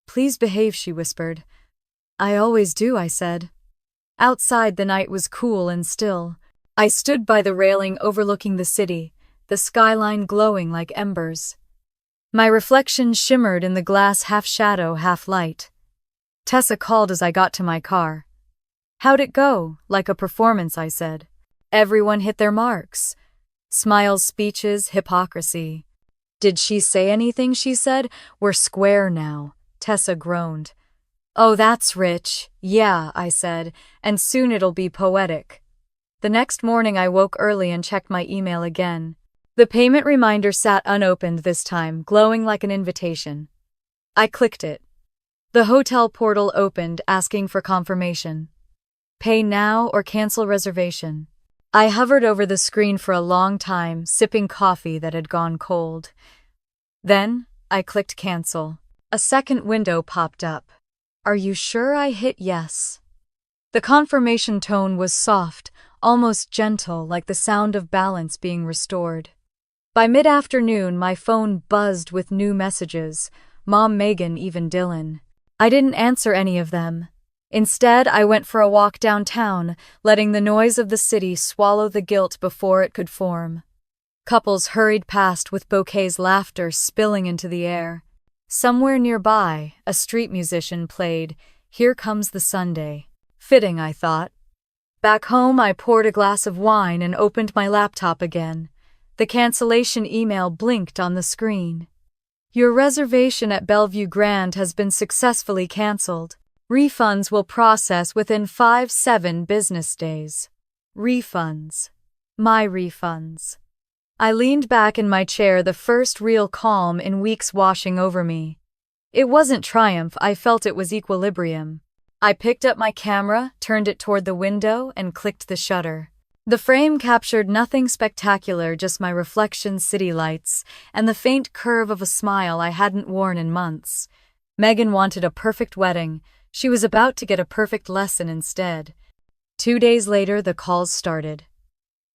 Please behave, she whispered. I always do, I said. Outside, the night was cool and still. I stood by the railing overlooking the city, the skyline glowing like embers. My reflection shimmered in the glass, half shadow, half light. Tessa called as I got to my car. How'd it go? Like a performance, I said. Everyone hit their marks. Smiles, speeches, hypocrisy. Did she say anything? She said. We're square now. Tessa groaned. Oh, that's rich. Yeah, I said, and soon it'll be poetic. The next morning I woke early and checked my email again. The payment reminder sat unopened this time, glowing like an invitation. I clicked it. The hotel portal opened, asking for confirmation. Pay now or cancel reservation. I hovered over the screen for a long time, sipping coffee that had gone cold. Then, I clicked cancel. A second window popped up. Are you sure? I hit yes. The confirmation tone was soft, almost gentle, like the sound of balance being restored. By mid-afternoon, my phone buzzed with new messages. Mom, Megan, even Dylan. I didn't answer any of them. Instead, I went for a walk downtown, letting the noise of the city swallow the guilt before it could form. Couples hurried past with bouquets, laughter spilling into the air. Somewhere nearby, a street musician played, Here Comes the Sunday. Fitting, I thought. Back home, I poured a glass of wine and opened my laptop again. The cancellation email blinked on the screen. Your reservation at Bellevue Grand has been successfully canceled. Refunds will process within 5-7 business days. Refunds. My refunds. I leaned back in my chair, the first real calm in weeks washing over me. It wasn't triumph, I felt it was equilibrium. I picked up my camera, turned it toward the window, and clicked the shutter. The frame captured nothing spectacular, just my reflection, city lights, and the faint curve of a smile I hadn't worn in months. Megan wanted a perfect wedding. She was about to get a perfect lesson instead. 2 days later, the calls started.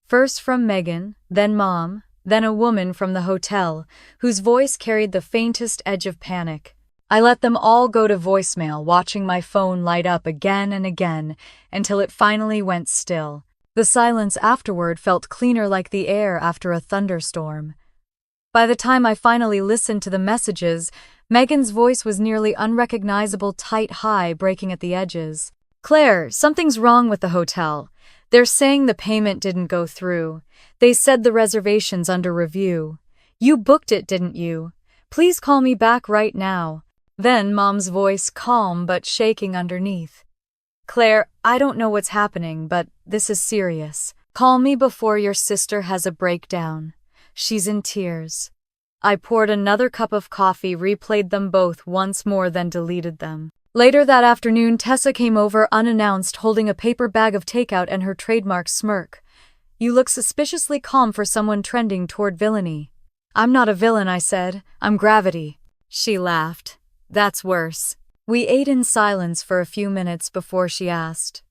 First from Megan, then Mom, then a woman from the hotel, whose voice carried the faintest edge of panic. I let them all go to voicemail, watching my phone light up again and again, until it finally went still. The silence afterward felt cleaner, like the air after a thunderstorm. By the time I finally listened to the messages, Megan's voice was nearly unrecognizable, tight, high, breaking at the edges. Claire, something's wrong with the hotel. They're saying the payment didn't go through. They said the reservation's under review. You booked it, didn't you? Please call me back right now. Then Mom's voice, calm but shaking underneath. Claire, I don't know what's happening, but this is serious. Call me before your sister has a breakdown. She's in tears. I poured another cup of coffee, replayed them both once more, then deleted them. Later that afternoon, Tessa came over unannounced, holding a paper bag of takeout and her trademark smirk. "You look suspiciously calm for someone trending toward villainy." "I'm not a villain," I said. "I'm gravity." She laughed. "That's worse." We ate in silence for a few minutes before she asked,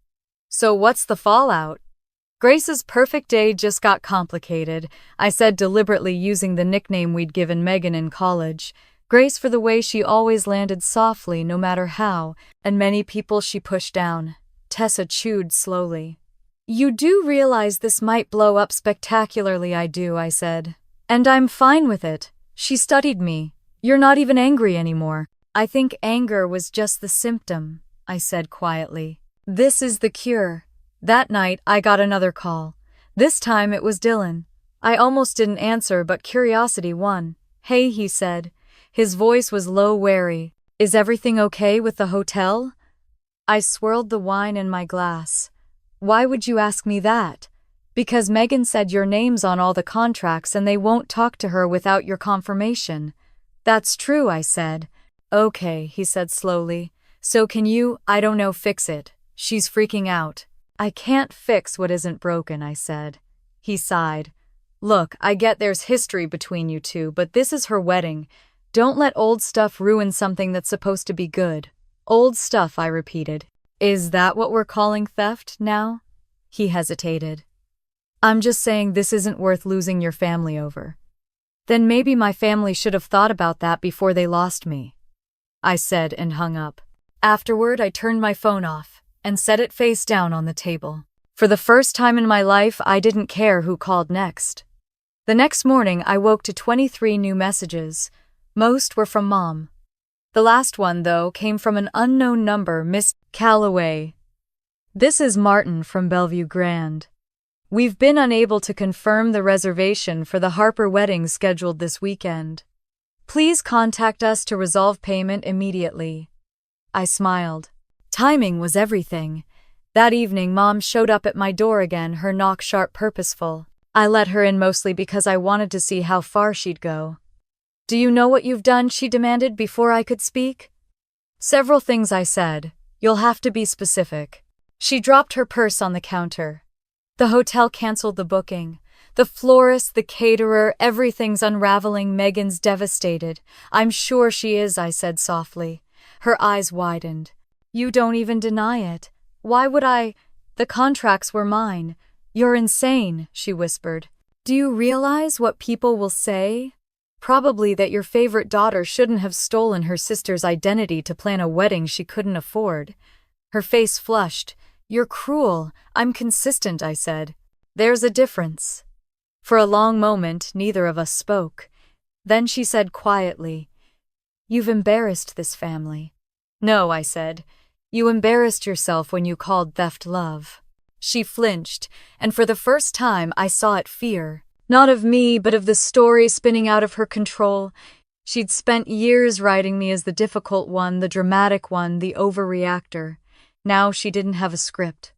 "So what's the fallout?" "Grace's perfect day just got complicated," I said, deliberately using the nickname we'd given Megan in college. Grace for the way she always landed softly no matter how, and many people she pushed down. Tessa chewed slowly. "You do realize this might blow up spectacularly?" "I do," I said. "And I'm fine with it." She studied me. "You're not even angry anymore." "I think anger was just the symptom," I said quietly. "This is the cure." That night, I got another call. This time it was Dylan. I almost didn't answer, but curiosity won. "Hey," he said. His voice was low, wary. "Is everything okay with the hotel?" I swirled the wine in my glass. "Why would you ask me that?" "Because Megan said your name's on all the contracts and they won't talk to her without your confirmation." "That's true," I said. "Okay," he said slowly. "So can you, I don't know, fix it?" She's freaking out. "I can't fix what isn't broken," I said. He sighed. "Look, I get there's history between you two, but this is her wedding. Don't let old stuff ruin something that's supposed to be good." "Old stuff," I repeated. "Is that what we're calling theft now?" He hesitated. "I'm just saying this isn't worth losing your family over." "Then maybe my family should have thought about that before they lost me," I said and hung up. Afterward, I turned my phone off and set it face down on the table. For the first time in my life, I didn't care who called next. The next morning, I woke to 23 new messages. Most were from Mom. The last one, though, came from an unknown number, Miss Calloway. "This is Martin from Bellevue Grand. We've been unable to confirm the reservation for the Harper wedding scheduled this weekend. Please contact us to resolve payment immediately." I smiled. Timing was everything. That evening, Mom showed up at my door again, her knock sharp, purposeful. I let her in mostly because I wanted to see how far she'd go. "Do you know what you've done?" she demanded before I could speak. "Several things," I said. "You'll have to be specific." She dropped her purse on the counter. "The hotel canceled the booking. The florist, the caterer, everything's unraveling. Megan's devastated." "I'm sure she is," I said softly. Her eyes widened. "You don't even deny it." "Why would I? The contracts were mine." "You're insane," she whispered. "Do you realize what people will say? Probably that your favorite daughter shouldn't have stolen her sister's identity to plan a wedding she couldn't afford." Her face flushed. "You're cruel." "I'm consistent," I said. "There's a difference." For a long moment, neither of us spoke. Then she said quietly, "You've embarrassed this family." "No," I said. "You embarrassed yourself when you called theft love." She flinched, and for the first time I saw it fear. Not of me, but of the story spinning out of her control. She'd spent years writing me as the difficult one, the dramatic one, the overreactor. Now she didn't have a script.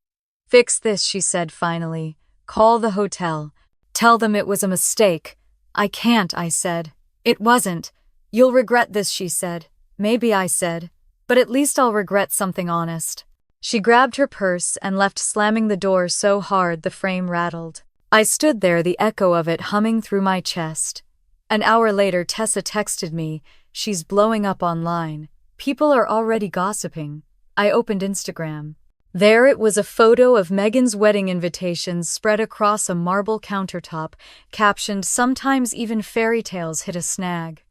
"Fix this," she said finally. "Call the hotel. Tell them it was a mistake." "I can't," I said. "It wasn't." "You'll regret this," she said. "Maybe," I said. "But at least I'll regret something honest." She grabbed her purse and left, slamming the door so hard the frame rattled. I stood there, the echo of it humming through my chest. An hour later, Tessa texted me. "She's blowing up online. People are already gossiping." I opened Instagram. There it was, a photo of Megan's wedding invitations spread across a marble countertop, captioned, "Sometimes even fairy tales hit a snag."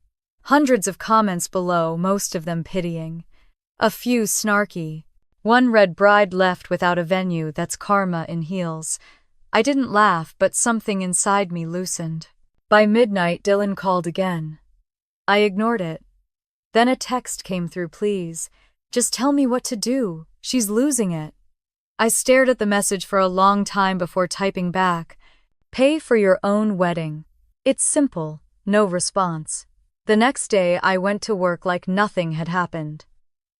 Hundreds of comments below, most of them pitying. A few snarky. One read, "Bride left without a venue, that's karma in heels." I didn't laugh, but something inside me loosened. By midnight, Dylan called again. I ignored it. Then a text came through, "Please, just tell me what to do. She's losing it." I stared at the message for a long time before typing back, "Pay for your own wedding. It's simple." No response. The next day, I went to work like nothing had happened.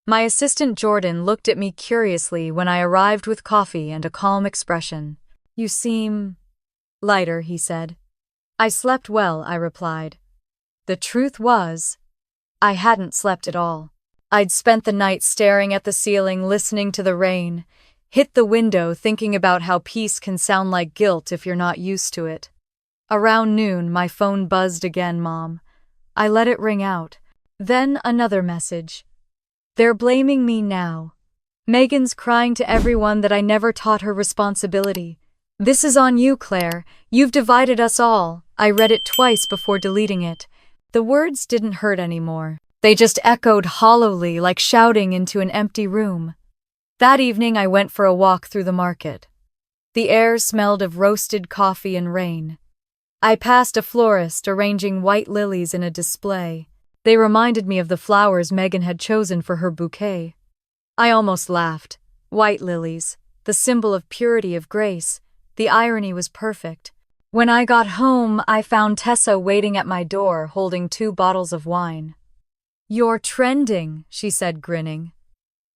My assistant Jordan looked at me curiously when I arrived with coffee and a calm expression. "You seem lighter," he said. "I slept well," I replied. The truth was, I hadn't slept at all. I'd spent the night staring at the ceiling, listening to the rain. Hit the window, thinking about how peace can sound like guilt if you're not used to it. Around noon, my phone buzzed again, Mom. I let it ring out. Then another message. They're blaming me now. Megan's crying to everyone that I never taught her responsibility. This is on you, Claire. You've divided us all. I read it twice before deleting it. The words didn't hurt anymore. They just echoed hollowly, like shouting into an empty room. That evening I went for a walk through the market. The air smelled of roasted coffee and rain. I passed a florist arranging white lilies in a display. They reminded me of the flowers Megan had chosen for her bouquet. I almost laughed. White lilies, the symbol of purity, of grace. The irony was perfect. When I got home, I found Tessa waiting at my door, holding 2 bottles of wine. "You're trending," she said, grinning.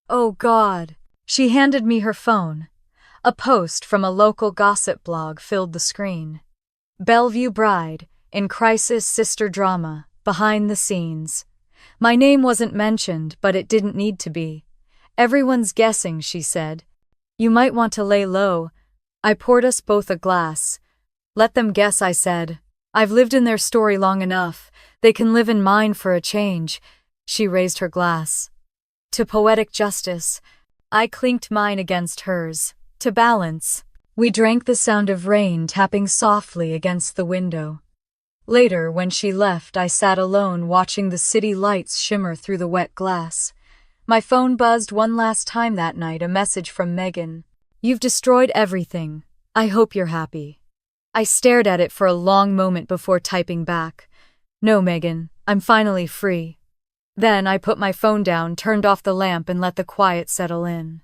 "Oh, God." She handed me her phone. A post from a local gossip blog filled the screen. Bellevue bride, in crisis sister drama, behind the scenes. My name wasn't mentioned, but it didn't need to be. "Everyone's guessing," she said. "You might want to lay low." I poured us both a glass. "Let them guess," I said. "I've lived in their story long enough. They can live in mine for a change." She raised her glass. "To poetic justice." I clinked mine against hers. "To balance." We drank the sound of rain tapping softly against the window. Later, when she left, I sat alone watching the city lights shimmer through the wet glass. My phone buzzed one last time that night, a message from Megan. "You've destroyed everything. I hope you're happy." I stared at it for a long moment before typing back. "No, Megan, I'm finally free." Then I put my phone down, turned off the lamp, and let the quiet settle in.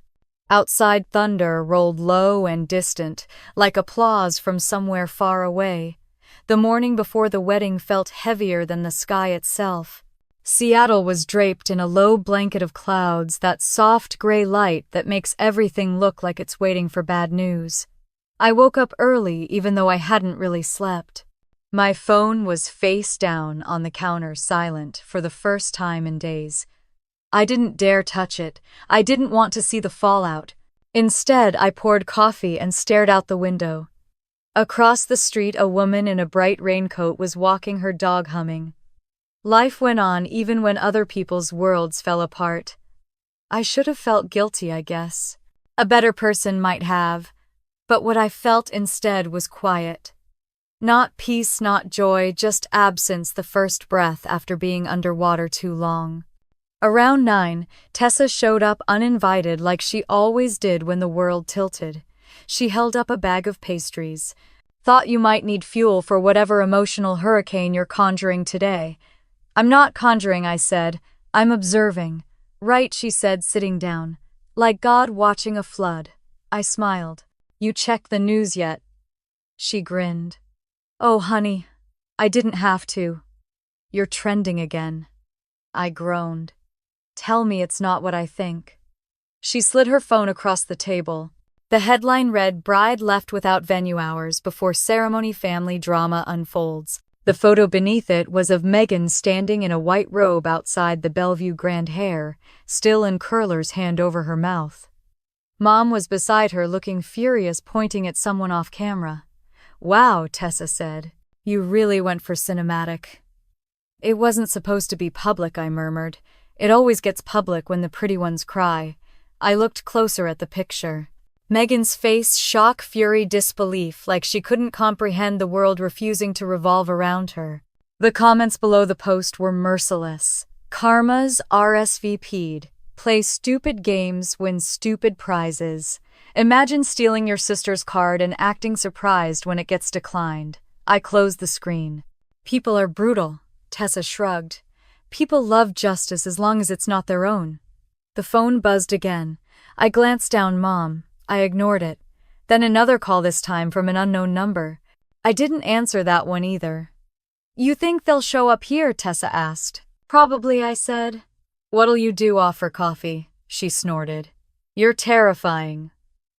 Outside, thunder rolled low and distant, like applause from somewhere far away. The morning before the wedding felt heavier than the sky itself. Seattle was draped in a low blanket of clouds, that soft gray light that makes everything look like it's waiting for bad news. I woke up early, even though I hadn't really slept. My phone was face down on the counter, silent, for the first time in days. I didn't dare touch it. I didn't want to see the fallout. Instead, I poured coffee and stared out the window. Across the street, a woman in a bright raincoat was walking her dog, humming. Life went on even when other people's worlds fell apart. I should have felt guilty, I guess. A better person might have. But what I felt instead was quiet. Not peace, not joy, just absence, the first breath after being underwater too long. Around 9, Tessa showed up uninvited, like she always did when the world tilted. She held up a bag of pastries. "Thought you might need fuel for whatever emotional hurricane you're conjuring today." "I'm not conjuring," I said. "I'm observing." "Right," she said, sitting down. "Like God watching a flood." I smiled. "You checked the news yet?" She grinned. "Oh, honey, I didn't have to." "You're trending again." I groaned. "Tell me it's not what I think." She slid her phone across the table. The headline read, "Bride left without venue hours before ceremony, family drama unfolds." The photo beneath it was of Megan standing in a white robe outside the Bellevue Grand hair, still in curlers, hand over her mouth. Mom was beside her, looking furious, pointing at someone off camera. "Wow," Tessa said. "You really went for cinematic." "It wasn't supposed to be public," I murmured. "It always gets public when the pretty ones cry." I looked closer at the picture. Megan's face, shock, fury, disbelief, like she couldn't comprehend the world refusing to revolve around her. The comments below the post were merciless. "Karma's RSVP'd. Play stupid games, win stupid prizes. Imagine stealing your sister's card and acting surprised when it gets declined." I closed the screen. "People are brutal," Tessa shrugged. "People love justice as long as it's not their own." The phone buzzed again. I glanced down. Mom. I ignored it. Then another call, this time from an unknown number. I didn't answer that one either. "You think they'll show up here?" Tessa asked. "Probably," I said. "What'll you do, offer coffee?" She snorted. "You're terrifying."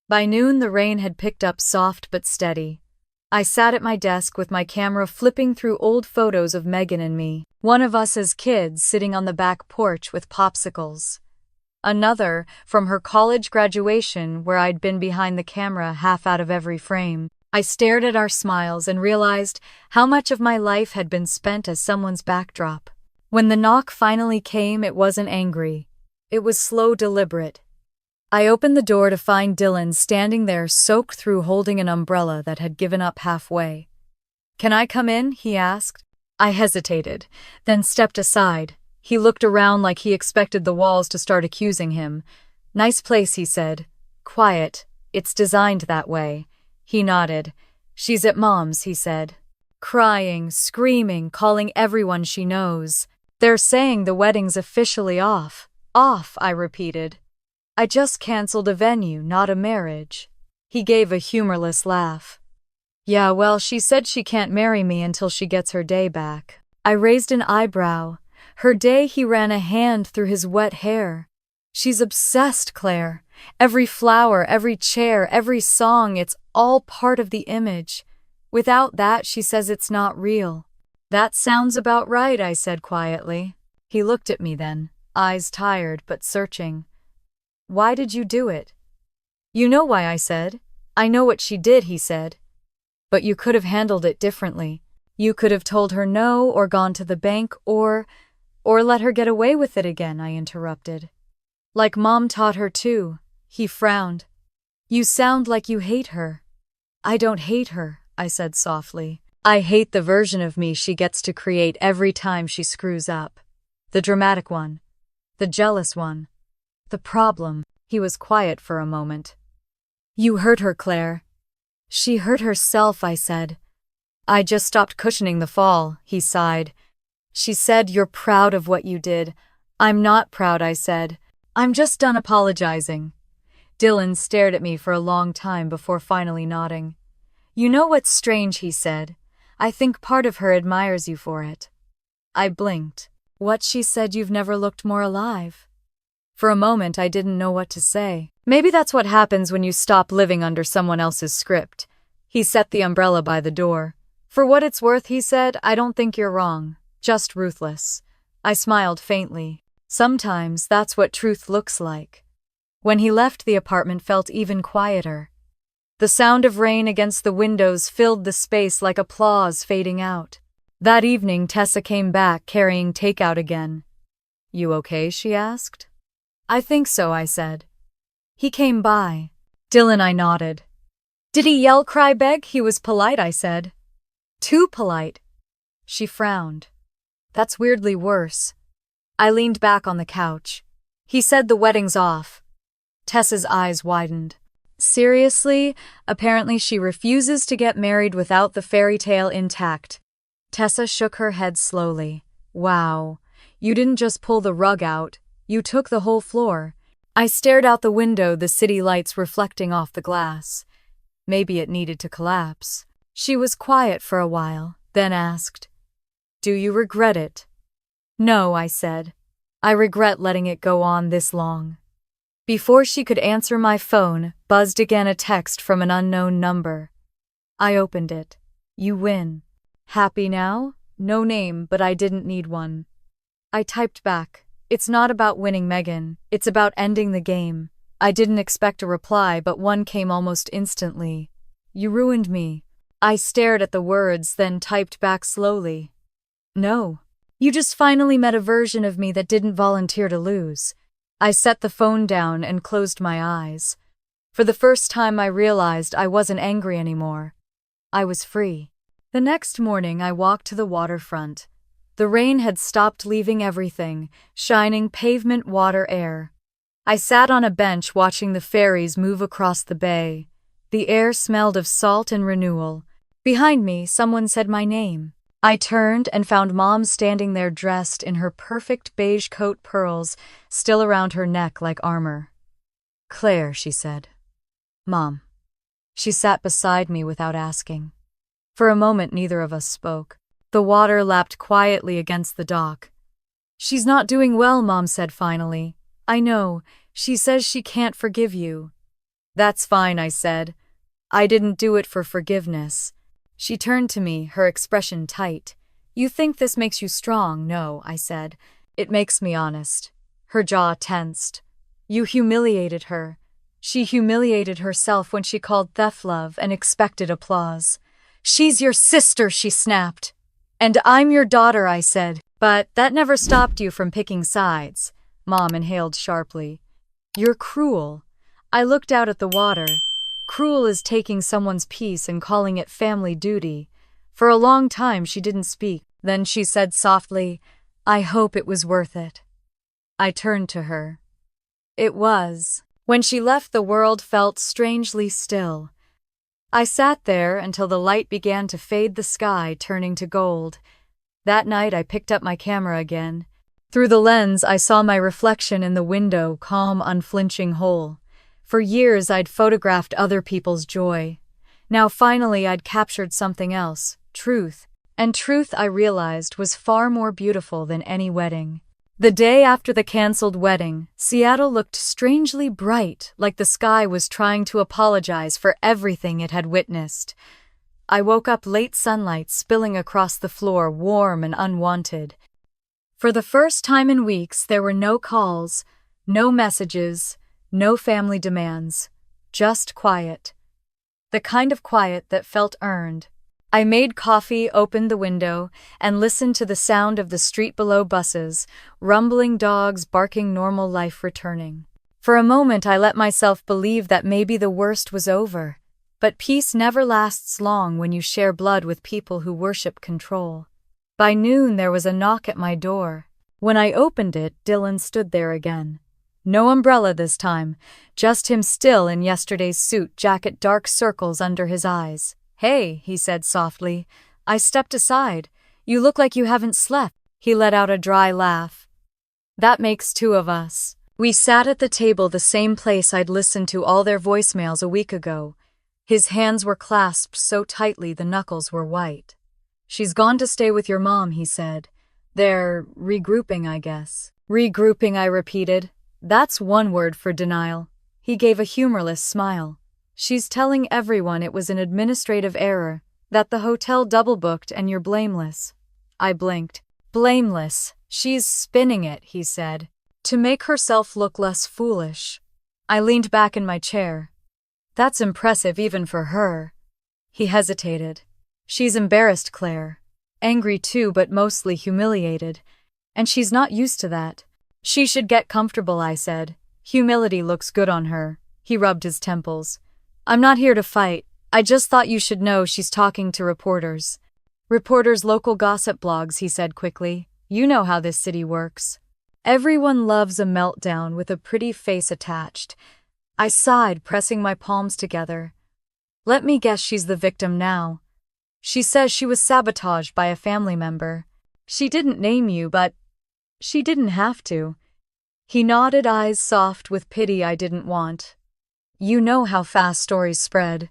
By noon, the rain had picked up, soft but steady. I sat at my desk with my camera flipping through old photos of Megan and me. One of us as kids sitting on the back porch with popsicles. Another from her college graduation where I'd been behind the camera half out of every frame. I stared at our smiles and realized how much of my life had been spent as someone's backdrop. When the knock finally came, it wasn't angry. It was slow, deliberate. I opened the door to find Dylan standing there soaked through holding an umbrella that had given up halfway. "Can I come in?" he asked. I hesitated, then stepped aside. He looked around like he expected the walls to start accusing him. "Nice place," he said. "Quiet. It's designed that way." He nodded. "She's at Mom's," he said. Crying, screaming, calling everyone she knows. "They're saying the wedding's officially off." "Off," I repeated. "I just canceled a venue, not a marriage." He gave a humorless laugh. "Yeah, well, she said she can't marry me until she gets her day back." I raised an eyebrow. "Her day?" He ran a hand through his wet hair. "She's obsessed, Claire. Every flower, every chair, every song, it's all part of the image. Without that, she says it's not real." "That sounds about right," I said quietly. He looked at me then, eyes tired but searching. "Why did you do it?" "You know why," I said. "I know what she did," he said. "But you could have handled it differently. You could have told her no, or gone to the bank, or let her get away with it again," I interrupted. "Like Mom taught her too." He frowned. "You sound like you hate her." "I don't hate her," I said softly. "I hate the version of me she gets to create every time she screws up. The dramatic one. The jealous one. The problem." He was quiet for a moment. "You hurt her, Claire." "She hurt herself," I said. "I just stopped cushioning the fall," he sighed. "She said you're proud of what you did." "I'm not proud," I said. "I'm just done apologizing." Dylan stared at me for a long time before finally nodding. "You know what's strange," he said. "I think part of her admires you for it." I blinked. "What?" She said. "You've never looked more alive." For a moment, I didn't know what to say. "Maybe that's what happens when you stop living under someone else's script." He set the umbrella by the door. "For what it's worth," he said, "I don't think you're wrong. Just ruthless." I smiled faintly. Sometimes that's what truth looks like. When he left, the apartment felt even quieter. The sound of rain against the windows filled the space like applause fading out. That evening, Tessa came back carrying takeout again. "You okay?" she asked. "I think so," I said. "He came by." Dylan, I nodded. "Did he yell, cry, beg?" "He was polite," I said. "Too polite." She frowned. "That's weirdly worse." I leaned back on the couch. "He said the wedding's off." Tessa's eyes widened. "Seriously? Apparently she refuses to get married without the fairy tale intact." Tessa shook her head slowly. "Wow. You didn't just pull the rug out. You took the whole floor." I stared out the window, the city lights reflecting off the glass. Maybe it needed to collapse. She was quiet for a while, then asked, "Do you regret it?" "No," I said. "I regret letting it go on this long." Before she could answer, my phone buzzed again, a text from an unknown number. I opened it. "You win. Happy now?" No name, but I didn't need one. I typed back, "It's not about winning, Megan. It's about ending the game." I didn't expect a reply, but one came almost instantly. "You ruined me." I stared at the words, then typed back slowly. "No. You just finally met a version of me that didn't volunteer to lose." I set the phone down and closed my eyes. For the first time, I realized I wasn't angry anymore. I was free. The next morning, I walked to the waterfront. The rain had stopped, leaving everything, shining pavement, water, air. I sat on a bench watching the ferries move across the bay. The air smelled of salt and renewal. Behind me, someone said my name. I turned and found Mom standing there, dressed in her perfect beige coat, pearls still around her neck like armor. "Claire," she said. "Mom." She sat beside me without asking. For a moment, neither of us spoke. The water lapped quietly against the dock. "She's not doing well," Mom said finally. "I know. She says she can't forgive you." "That's fine," I said. "I didn't do it for forgiveness. She turned to me, her expression tight. "You think this makes you strong?" "No," I said. "It makes me honest." Her jaw tensed. "You humiliated her." She humiliated herself when she called theft love and expected applause. "She's your sister," she snapped. "And I'm your daughter," I said. "But that never stopped you from picking sides." Mom inhaled sharply. "You're cruel." I looked out at the water. Cruel is taking someone's peace and calling it family duty. For a long time she didn't speak. Then she said softly, "I hope it was worth it." I turned to her. It was. When she left, the world felt strangely still. I sat there until the light began to fade, the sky turning to gold. That night I picked up my camera again. Through the lens I saw my reflection in the window, calm, unflinching, whole. For years I'd photographed other people's joy. Now finally I'd captured something else, truth. And truth, I realized, was far more beautiful than any wedding. The day after the canceled wedding, Seattle looked strangely bright, like the sky was trying to apologize for everything it had witnessed. I woke up late, sunlight spilling across the floor, warm and unwanted. For the first time in weeks, there were no calls, no messages, no family demands, just quiet. The kind of quiet that felt earned. I made coffee, opened the window, and listened to the sound of the street below, buses, rumbling, dogs barking, normal life returning. For a moment I let myself believe that maybe the worst was over. But peace never lasts long when you share blood with people who worship control. By noon there was a knock at my door. When I opened it, Dylan stood there again. No umbrella this time, just him, still in yesterday's suit jacket, dark circles under his eyes. "Hey," he said softly. I stepped aside. "You look like you haven't slept." He let out a dry laugh. "That makes two of us." We sat at the table, the same place I'd listened to all their voicemails a week ago. His hands were clasped so tightly the knuckles were white. "She's gone to stay with your mom," he said. "They're regrouping, I guess." "Regrouping," I repeated. That's one word for denial. He gave a humorless smile. "She's telling everyone it was an administrative error, that the hotel double-booked, and you're blameless." I blinked. "Blameless? She's spinning it," he said, "to make herself look less foolish." I leaned back in my chair. "That's impressive even for her." He hesitated. "She's embarrassed, Claire. Angry too, but mostly humiliated. And she's not used to that. She should get comfortable," I said. "Humility looks good on her." He rubbed his temples. "I'm not here to fight. I just thought you should know she's talking to reporters." "Reporters, local gossip blogs," he said quickly. "You know how this city works. Everyone loves a meltdown with a pretty face attached." I sighed, pressing my palms together. "Let me guess, she's the victim now." "She says she was sabotaged by a family member. She didn't name you, but she didn't have to." He nodded, eyes soft with pity I didn't want. "You know how fast stories spread."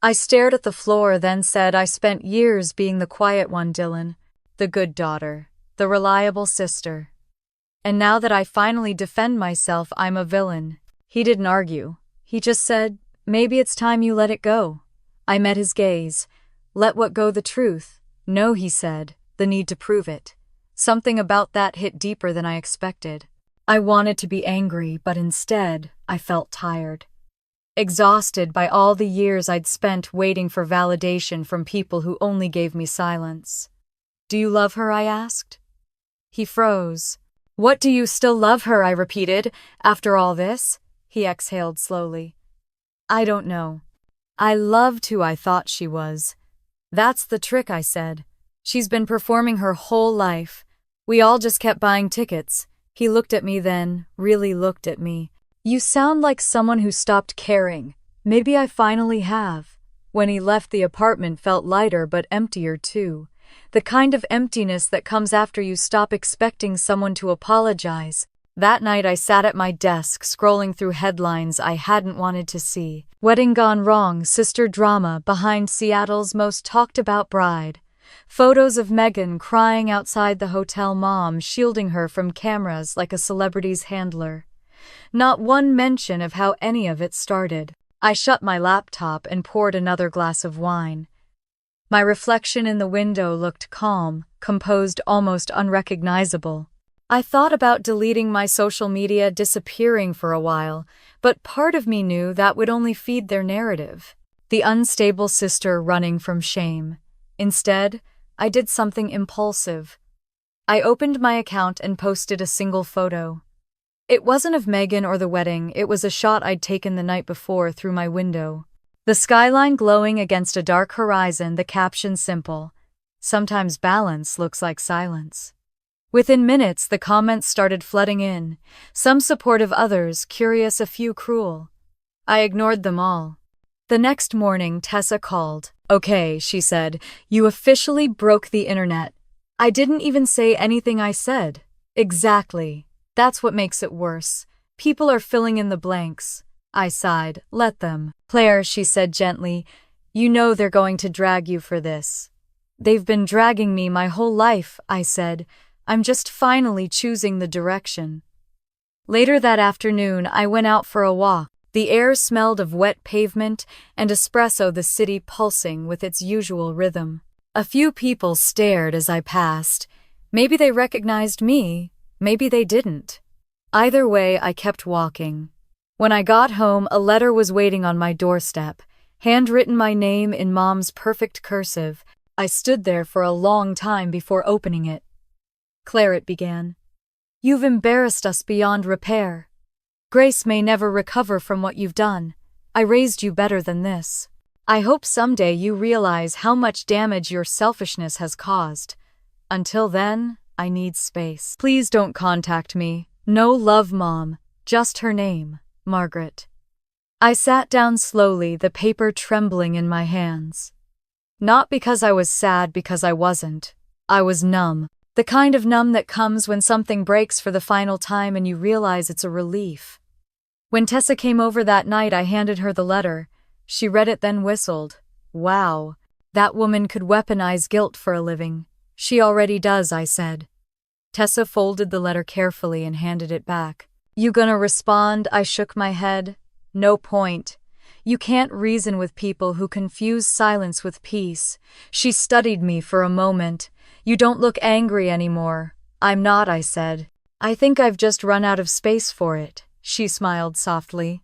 I stared at the floor, then said, "I spent years being the quiet one, Dylan. The good daughter. The reliable sister. And now that I finally defend myself, I'm a villain." He didn't argue. He just said, "Maybe it's time you let it go." I met his gaze. "Let what go? The truth?" "No," he said, "the need to prove it." Something about that hit deeper than I expected. I wanted to be angry, but instead, I felt tired. Exhausted by all the years I'd spent waiting for validation from people who only gave me silence. "Do you love her?" I asked. He froze. "What, do you still love her?" I repeated. "After all this?" He exhaled slowly. "I don't know. I loved who I thought she was." "That's the trick," I said. "She's been performing her whole life. We all just kept buying tickets." He looked at me then, really looked at me. "You sound like someone who stopped caring." Maybe I finally have. When he left, the apartment felt lighter but emptier too. The kind of emptiness that comes after you stop expecting someone to apologize. That night I sat at my desk, scrolling through headlines I hadn't wanted to see. Wedding gone wrong, sister drama behind Seattle's most talked about bride. Photos of Megan crying outside the hotel, mom shielding her from cameras like a celebrity's handler. Not one mention of how any of it started. I shut my laptop and poured another glass of wine. My reflection in the window looked calm, composed, almost unrecognizable. I thought about deleting my social media, disappearing for a while, but part of me knew that would only feed their narrative. The unstable sister running from shame. Instead, I did something impulsive. I opened my account and posted a single photo. It wasn't of Megan or the wedding, it was a shot I'd taken the night before through my window. The skyline glowing against a dark horizon, the caption simple. Sometimes balance looks like silence. Within minutes, the comments started flooding in, some supportive, others curious, a few cruel. I ignored them all. The next morning, Tessa called. "Okay," she said, "you officially broke the internet." I didn't even say anything I said. Exactly. That's what makes it worse. People are filling in the blanks. I sighed. Let them. "Claire," she said gently, "you know they're going to drag you for this." "They've been dragging me my whole life," I said. "I'm just finally choosing the direction." Later that afternoon, I went out for a walk. The air smelled of wet pavement and espresso, the city pulsing with its usual rhythm. A few people stared as I passed. Maybe they recognized me, maybe they didn't. Either way, I kept walking. When I got home, a letter was waiting on my doorstep, handwritten, my name in Mom's perfect cursive. I stood there for a long time before opening it. "Claire," it began, "you've embarrassed us beyond repair. Grace may never recover from what you've done. I raised you better than this. I hope someday you realize how much damage your selfishness has caused. Until then, I need space. Please don't contact me. No love, Mom. Just her name, Margaret." I sat down slowly, the paper trembling in my hands. Not because I was sad, because I wasn't. I was numb. The kind of numb that comes when something breaks for the final time and you realize it's a relief. When Tessa came over that night, I handed her the letter. She read it, then whistled. "Wow, that woman could weaponize guilt for a living." "She already does," I said. Tessa folded the letter carefully and handed it back. "You gonna respond?" I shook my head. "No point. You can't reason with people who confuse silence with peace." She studied me for a moment. "You don't look angry anymore." "I'm not," I said. "I think I've just run out of space for it." She smiled softly.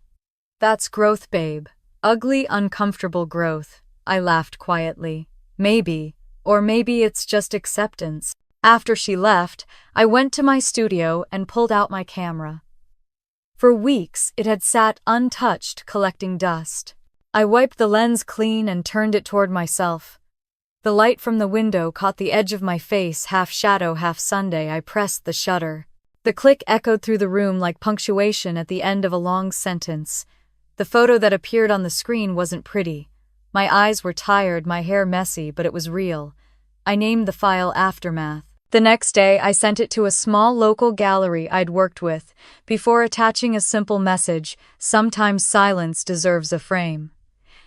"That's growth, babe. Ugly, uncomfortable growth." I laughed quietly. Maybe, or maybe it's just acceptance. After she left, I went to my studio and pulled out my camera. For weeks, it had sat untouched, collecting dust. I wiped the lens clean and turned it toward myself. The light from the window caught the edge of my face, half shadow, half Sunday. I pressed the shutter. The click echoed through the room like punctuation at the end of a long sentence. The photo that appeared on the screen wasn't pretty. My eyes were tired, my hair messy, but it was real. I named the file Aftermath. The next day, I sent it to a small local gallery I'd worked with, before attaching a simple message: "Sometimes silence deserves a frame."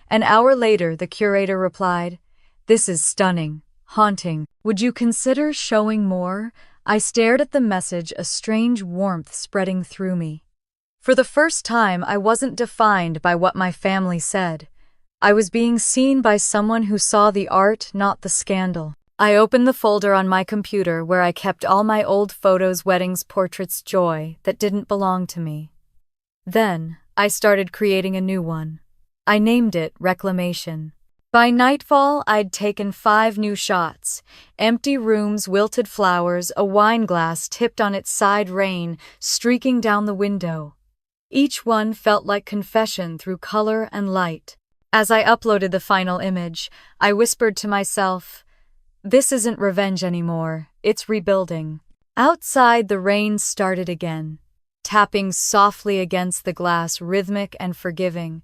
An hour later, the curator replied, "This is stunning, haunting. Would you consider showing more?" I stared at the message, a strange warmth spreading through me. For the first time, I wasn't defined by what my family said. I was being seen by someone who saw the art, not the scandal. I opened the folder on my computer where I kept all my old photos, weddings, portraits, joy that didn't belong to me. Then, I started creating a new one. I named it Reclamation. By nightfall, I'd taken 5 new shots. Empty rooms, wilted flowers, a wine glass tipped on its side, rain streaking down the window. Each one felt like confession through color and light. As I uploaded the final image, I whispered to myself, "This isn't revenge anymore, it's rebuilding." Outside, the rain started again, tapping softly against the glass, rhythmic and forgiving.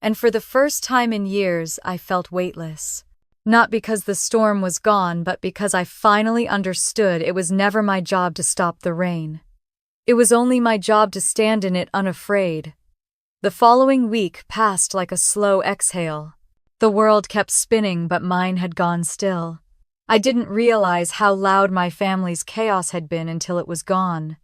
And for the first time in years, I felt weightless. Not because the storm was gone, but because I finally understood it was never my job to stop the rain. It was only my job to stand in it unafraid. The following week passed like a slow exhale. The world kept spinning, but mine had gone still. I didn't realize how loud my family's chaos had been until it was gone.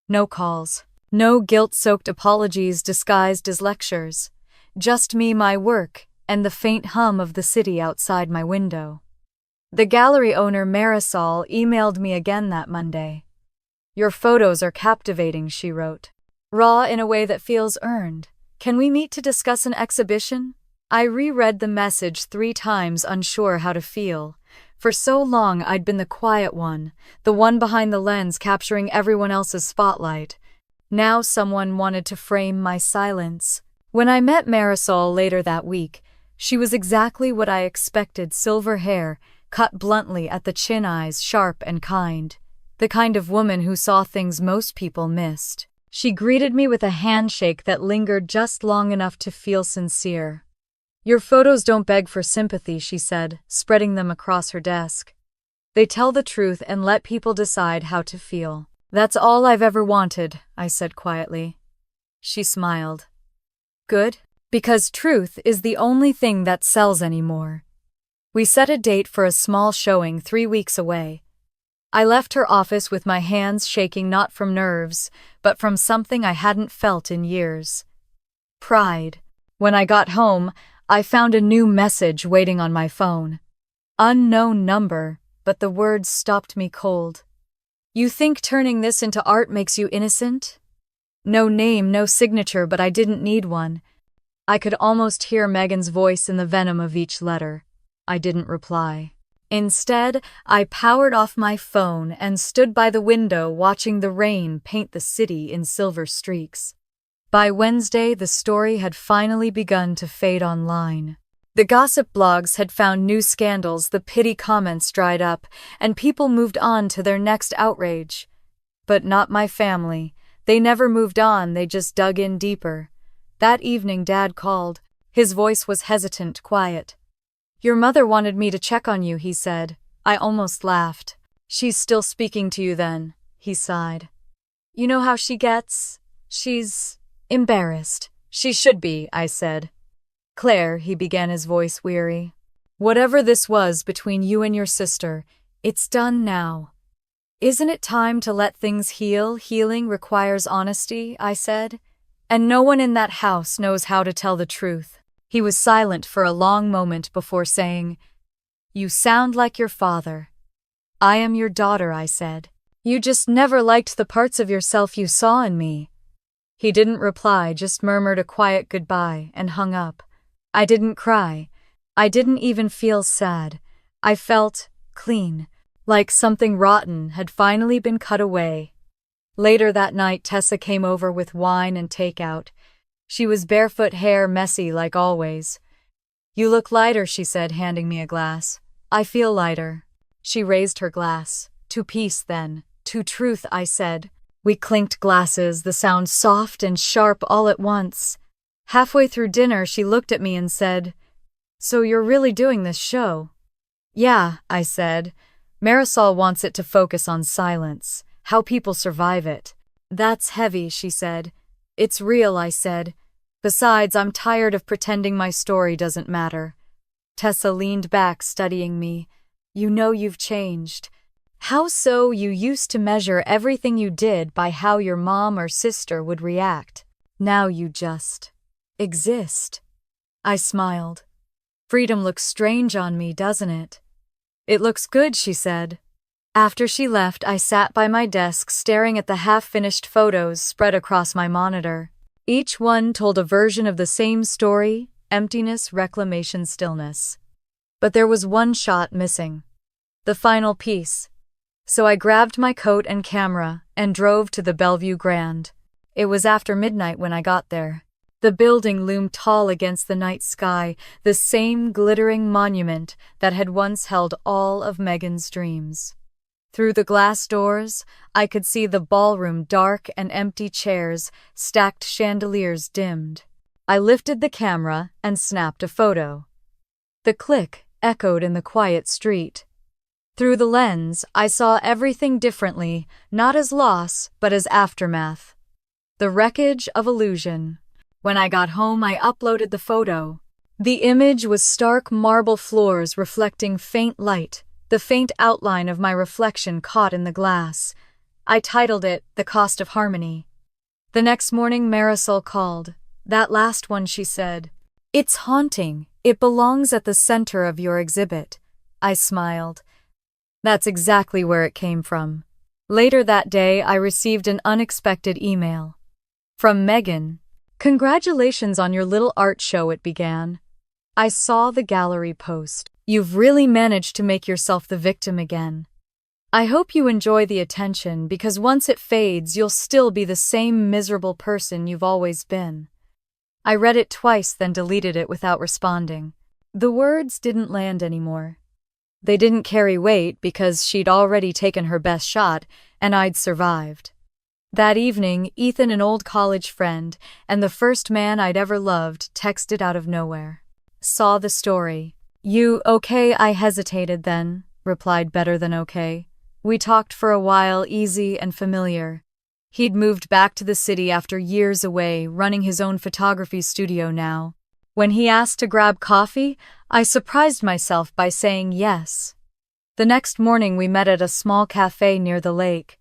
No calls. No guilt-soaked apologies disguised as lectures. Just me, my work, and the faint hum of the city outside my window. The gallery owner Marisol emailed me again that Monday. "Your photos are captivating," she wrote. "Raw in a way that feels earned. Can we meet to discuss an exhibition?" I reread the message 3 times, unsure how to feel. For so long I'd been the quiet one, the one behind the lens capturing everyone else's spotlight. Now someone wanted to frame my silence. When I met Marisol later that week, she was exactly what I expected: silver hair, cut bluntly at the chin, eyes sharp and kind. The kind of woman who saw things most people missed. She greeted me with a handshake that lingered just long enough to feel sincere. "Your photos don't beg for sympathy," she said, spreading them across her desk. "They tell the truth and let people decide how to feel." "That's all I've ever wanted," I said quietly. She smiled. "Good, because truth is the only thing that sells anymore." We set a date for a small showing 3 weeks away. I left her office with my hands shaking, not from nerves, but from something I hadn't felt in years: pride. When I got home, I found a new message waiting on my phone. Unknown number, but the words stopped me cold. "You think turning this into art makes you innocent?" No name, no signature, but I didn't need one. I could almost hear Megan's voice in the venom of each letter. I didn't reply. Instead, I powered off my phone and stood by the window watching the rain paint the city in silver streaks. By Wednesday, the story had finally begun to fade online. The gossip blogs had found new scandals, the pity comments dried up, and people moved on to their next outrage. But not my family. They never moved on, they just dug in deeper. That evening, Dad called. His voice was hesitant, quiet. "Your mother wanted me to check on you," he said. I almost laughed. "She's still speaking to you then," he sighed. "You know how she gets? She's embarrassed." "She should be," I said. "Claire," he began, his voice weary. "Whatever this was between you and your sister, it's done now. Isn't it time to let things heal? Healing requires honesty," I said. "And no one in that house knows how to tell the truth." He was silent for a long moment before saying, "You sound like your father." "I am your daughter," I said. "You just never liked the parts of yourself you saw in me." He didn't reply, just murmured a quiet goodbye and hung up. I didn't cry. I didn't even feel sad. I felt clean, like something rotten had finally been cut away. Later that night, Tessa came over with wine and takeout. She was barefoot, hair messy like always. "You look lighter," she said, handing me a glass. "I feel lighter." She raised her glass. "To peace, then. To truth," I said. We clinked glasses, the sound soft and sharp all at once. Halfway through dinner, she looked at me and said, "So you're really doing this show?" "Yeah," I said. "Marisol wants it to focus on silence, how people survive it." "That's heavy," she said. "It's real," I said. "Besides, I'm tired of pretending my story doesn't matter." Tessa leaned back, studying me. "You know you've changed." "How so?" "You used to measure everything you did by how your mom or sister would react. Now you just exist." I smiled. "Freedom looks strange on me, doesn't it?" "It looks good," she said. After she left, I sat by my desk staring at the half-finished photos spread across my monitor. Each one told a version of the same story: emptiness, reclamation, stillness. But there was one shot missing. The final piece. So I grabbed my coat and camera and drove to the Bellevue Grand. It was after midnight when I got there. The building loomed tall against the night sky, the same glittering monument that had once held all of Megan's dreams. Through the glass doors, I could see the ballroom, dark and empty chairs, stacked chandeliers dimmed. I lifted the camera and snapped a photo. The click echoed in the quiet street. Through the lens, I saw everything differently, not as loss, but as aftermath. The wreckage of illusion. When I got home, I uploaded the photo. The image was stark marble floors reflecting faint light, the faint outline of my reflection caught in the glass. I titled it, "The Cost of Harmony." The next morning, Marisol called. "That last one," she said. "It's haunting. It belongs at the center of your exhibit. I smiled. That's exactly where it came from. Later that day, I received an unexpected email. From Megan. Congratulations on your little art show, it began. I saw the gallery post. You've really managed to make yourself the victim again. I hope you enjoy the attention because once it fades, you'll still be the same miserable person you've always been. I read it twice, then deleted it without responding. The words didn't land anymore. They didn't carry weight because she'd already taken her best shot and I'd survived. That evening, Ethan, an old college friend and the first man I'd ever loved, texted out of nowhere. Saw the story. You okay? I hesitated then, replied better than okay. We talked for a while, easy and familiar. He'd moved back to the city after years away, running his own photography studio now. When he asked to grab coffee, I surprised myself by saying yes. The next morning we met at a small cafe near the lake.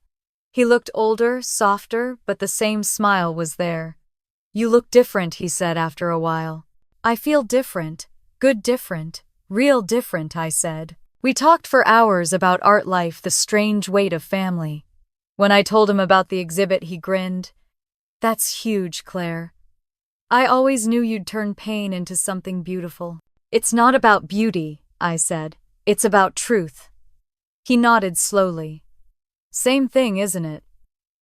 He looked older, softer, but the same smile was there. You look different, he said after a while. I feel different, good different, real different, I said. We talked for hours about art life, the strange weight of family. When I told him about the exhibit, he grinned. That's huge, Claire. I always knew you'd turn pain into something beautiful. It's not about beauty, I said. It's about truth. He nodded slowly. Same thing, isn't it?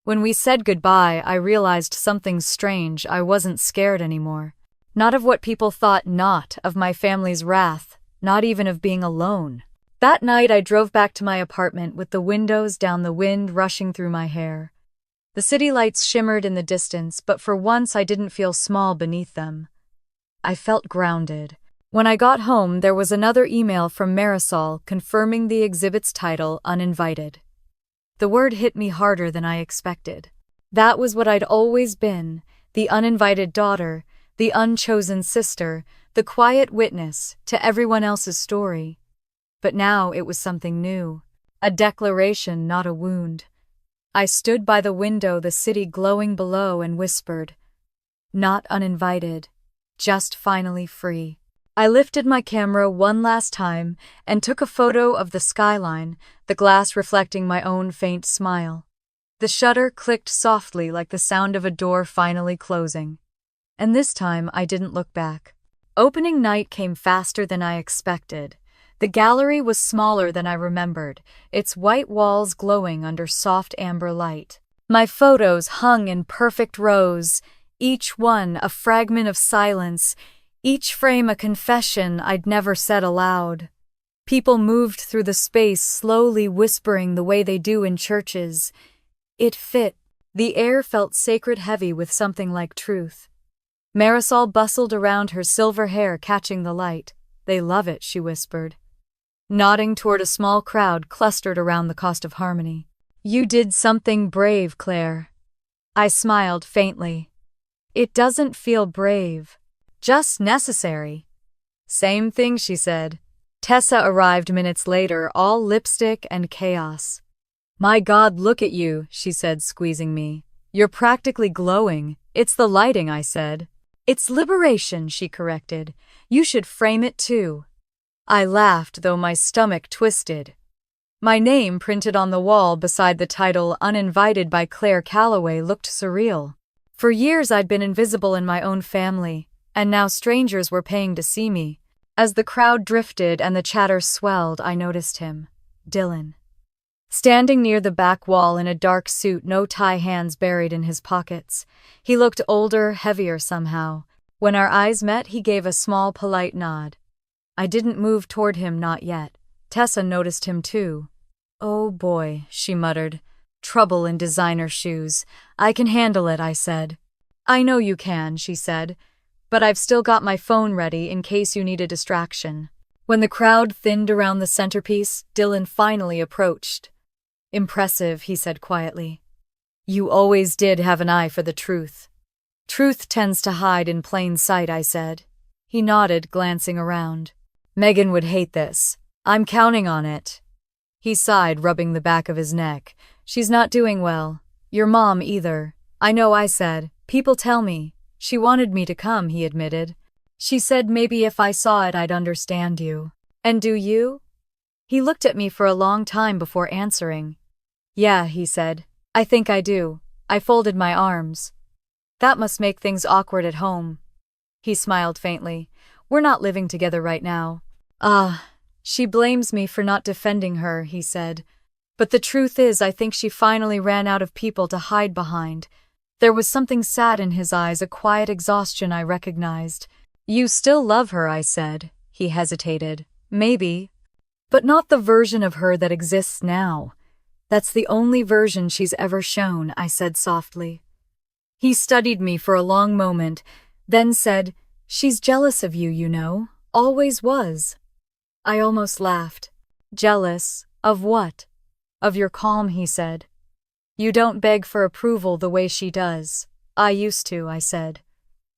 When we said goodbye, I realized something strange. I wasn't scared anymore. Not of what people thought, not of my family's wrath, not even of being alone. That night I drove back to my apartment with the windows down, the wind rushing through my hair. The city lights shimmered in the distance, but for once I didn't feel small beneath them. I felt grounded. When I got home, there was another email from Marisol confirming the exhibit's title, Uninvited. The word hit me harder than I expected. That was what I'd always been, the uninvited daughter, the unchosen sister, the quiet witness to everyone else's story. But now it was something new, a declaration, not a wound. I stood by the window, the city glowing below, and whispered, not uninvited, just finally free. I lifted my camera one last time and took a photo of the skyline, the glass reflecting my own faint smile. The shutter clicked softly like the sound of a door finally closing. And this time I didn't look back. Opening night came faster than I expected. The gallery was smaller than I remembered, its white walls glowing under soft amber light. My photos hung in perfect rows, each one a fragment of silence, each frame a confession I'd never said aloud. People moved through the space, slowly whispering the way they do in churches. It fit. The air felt sacred, heavy with something like truth. Marisol bustled around, her silver hair catching the light. They love it, she whispered, nodding toward a small crowd clustered around the Cost of Harmony. You did something brave, Claire. I smiled faintly. It doesn't feel brave, just necessary. Same thing, she said. Tessa arrived minutes later, all lipstick and chaos. My God, look at you, she said, squeezing me. You're practically glowing. It's the lighting, I said. It's liberation, she corrected. You should frame it too. I laughed, though my stomach twisted. My name printed on the wall beside the title Uninvited by Claire Calloway looked surreal. For years I'd been invisible in my own family, and now strangers were paying to see me. As the crowd drifted and the chatter swelled, I noticed him, Dylan. Standing near the back wall in a dark suit, no tie, hands buried in his pockets. He looked older, heavier somehow. When our eyes met, he gave a small, polite nod. I didn't move toward him, not yet. Tessa noticed him too. Oh boy, she muttered. Trouble in designer shoes. I can handle it, I said. I know you can, she said. But I've still got my phone ready in case you need a distraction. When the crowd thinned around the centerpiece, Dylan finally approached. Impressive, he said quietly. You always did have an eye for the truth. Truth tends to hide in plain sight, I said. He nodded, glancing around. Megan would hate this. I'm counting on it. He sighed, rubbing the back of his neck. She's not doing well. Your mom either. I know, I said. People tell me. She wanted me to come, he admitted. She said maybe if I saw it I'd understand you. And do you? He looked at me for a long time before answering. Yeah, he said. I think I do. I folded my arms. That must make things awkward at home. He smiled faintly. We're not living together right now. Ah, she blames me for not defending her, he said. But the truth is, I think she finally ran out of people to hide behind. There was something sad in his eyes, a quiet exhaustion I recognized. You still love her, I said. He hesitated. Maybe. But not the version of her that exists now. That's the only version she's ever shown, I said softly. He studied me for a long moment, then said, She's jealous of you, you know. Always was. I almost laughed. Jealous? Of what? Of your calm, he said. You don't beg for approval the way she does. I used to, I said.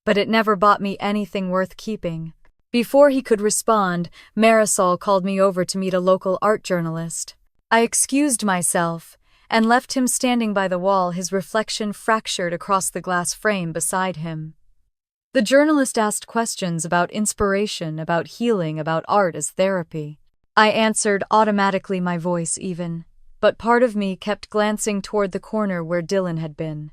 But it never bought me anything worth keeping. Before he could respond, Marisol called me over to meet a local art journalist. I excused myself and left him standing by the wall, his reflection fractured across the glass frame beside him. The journalist asked questions about inspiration, about healing, about art as therapy. I answered automatically, my voice even, but part of me kept glancing toward the corner where Dylan had been.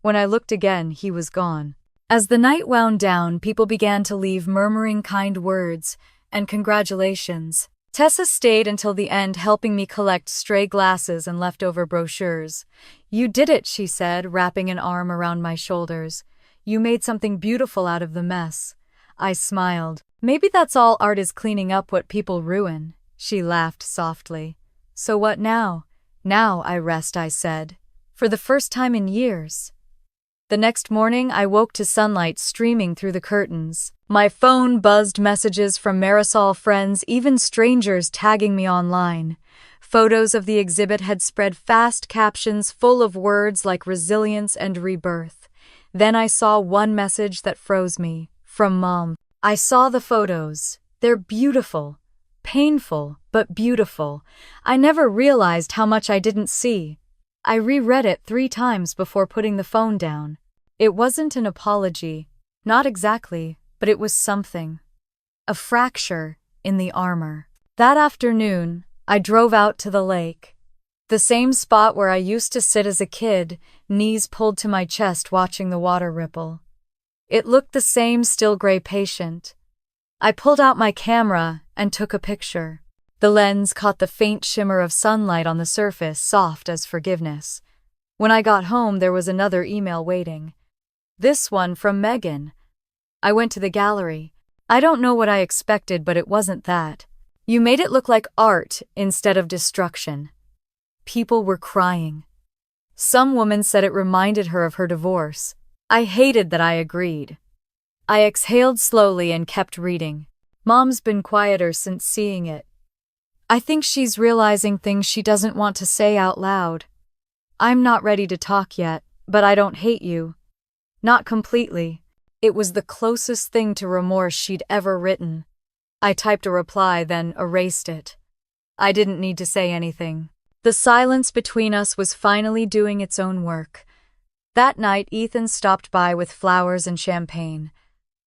When I looked again, he was gone. As the night wound down, people began to leave, murmuring kind words and congratulations. Tessa stayed until the end, helping me collect stray glasses and leftover brochures. You did it, she said, wrapping an arm around my shoulders. You made something beautiful out of the mess. I smiled. Maybe that's all art is, cleaning up what people ruin. She laughed softly. So what now? Now I rest, I said. For the first time in years. The next morning, I woke to sunlight streaming through the curtains. My phone buzzed, messages from Marisol friends, even strangers tagging me online. Photos of the exhibit had spread fast, captions full of words like resilience and rebirth. Then I saw one message that froze me, from Mom. I saw the photos. They're beautiful. Painful, but beautiful. I never realized how much I didn't see. I reread it 3 times before putting the phone down. It wasn't an apology. Not exactly, but it was something. A fracture in the armor. That afternoon, I drove out to the lake. The same spot where I used to sit as a kid, knees pulled to my chest watching the water ripple. It looked the same, still gray, patient. I pulled out my camera and took a picture. The lens caught the faint shimmer of sunlight on the surface, soft as forgiveness. When I got home, there was another email waiting. This one from Megan. I went to the gallery. I don't know what I expected, but it wasn't that. You made it look like art instead of destruction. People were crying. Some woman said it reminded her of her divorce. I hated that I agreed. I exhaled slowly and kept reading. Mom's been quieter since seeing it. I think she's realizing things she doesn't want to say out loud. I'm not ready to talk yet, but I don't hate you. Not completely. It was the closest thing to remorse she'd ever written. I typed a reply, then erased it. I didn't need to say anything. The silence between us was finally doing its own work. That night, Ethan stopped by with flowers and champagne.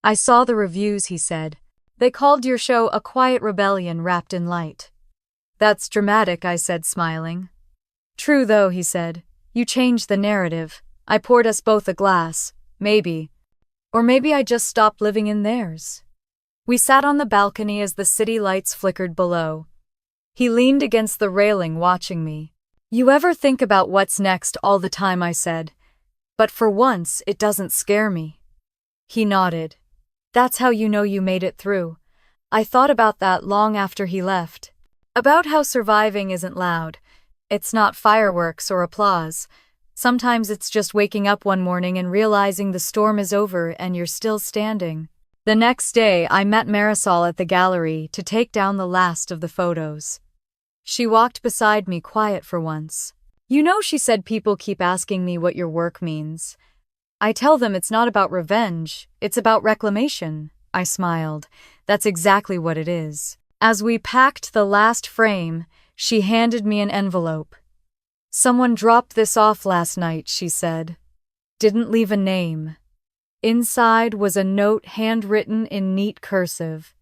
I saw the reviews, he said. They called your show a quiet rebellion wrapped in light. That's dramatic, I said, smiling. True though, he said. You changed the narrative. I poured us both a glass. Maybe. Or maybe I just stopped living in theirs. We sat on the balcony as the city lights flickered below. He leaned against the railing watching me. You ever think about what's next all the time, I said. But for once, it doesn't scare me. He nodded. That's how you know you made it through. I thought about that long after he left. About how surviving isn't loud. It's not fireworks or applause. Sometimes it's just waking up one morning and realizing the storm is over and you're still standing. The next day, I met Marisol at the gallery to take down the last of the photos. She walked beside me, quiet for once. You know, she said, people keep asking me what your work means. I tell them it's not about revenge, it's about reclamation. I smiled. That's exactly what it is. As we packed the last frame, she handed me an envelope. Someone dropped this off last night, she said. Didn't leave a name. Inside was a note handwritten in neat cursive.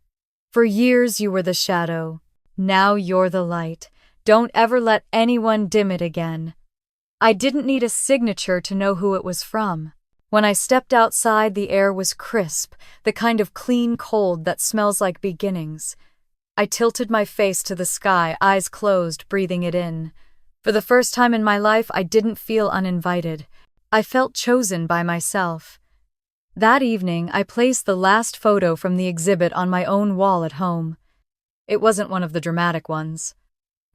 For years you were the shadow. Now you're the light. Don't ever let anyone dim it again. I didn't need a signature to know who it was from. When I stepped outside, the air was crisp, the kind of clean cold that smells like beginnings. I tilted my face to the sky, eyes closed, breathing it in. For the first time in my life, I didn't feel uninvited. I felt chosen by myself. That evening, I placed the last photo from the exhibit on my own wall at home. It wasn't one of the dramatic ones.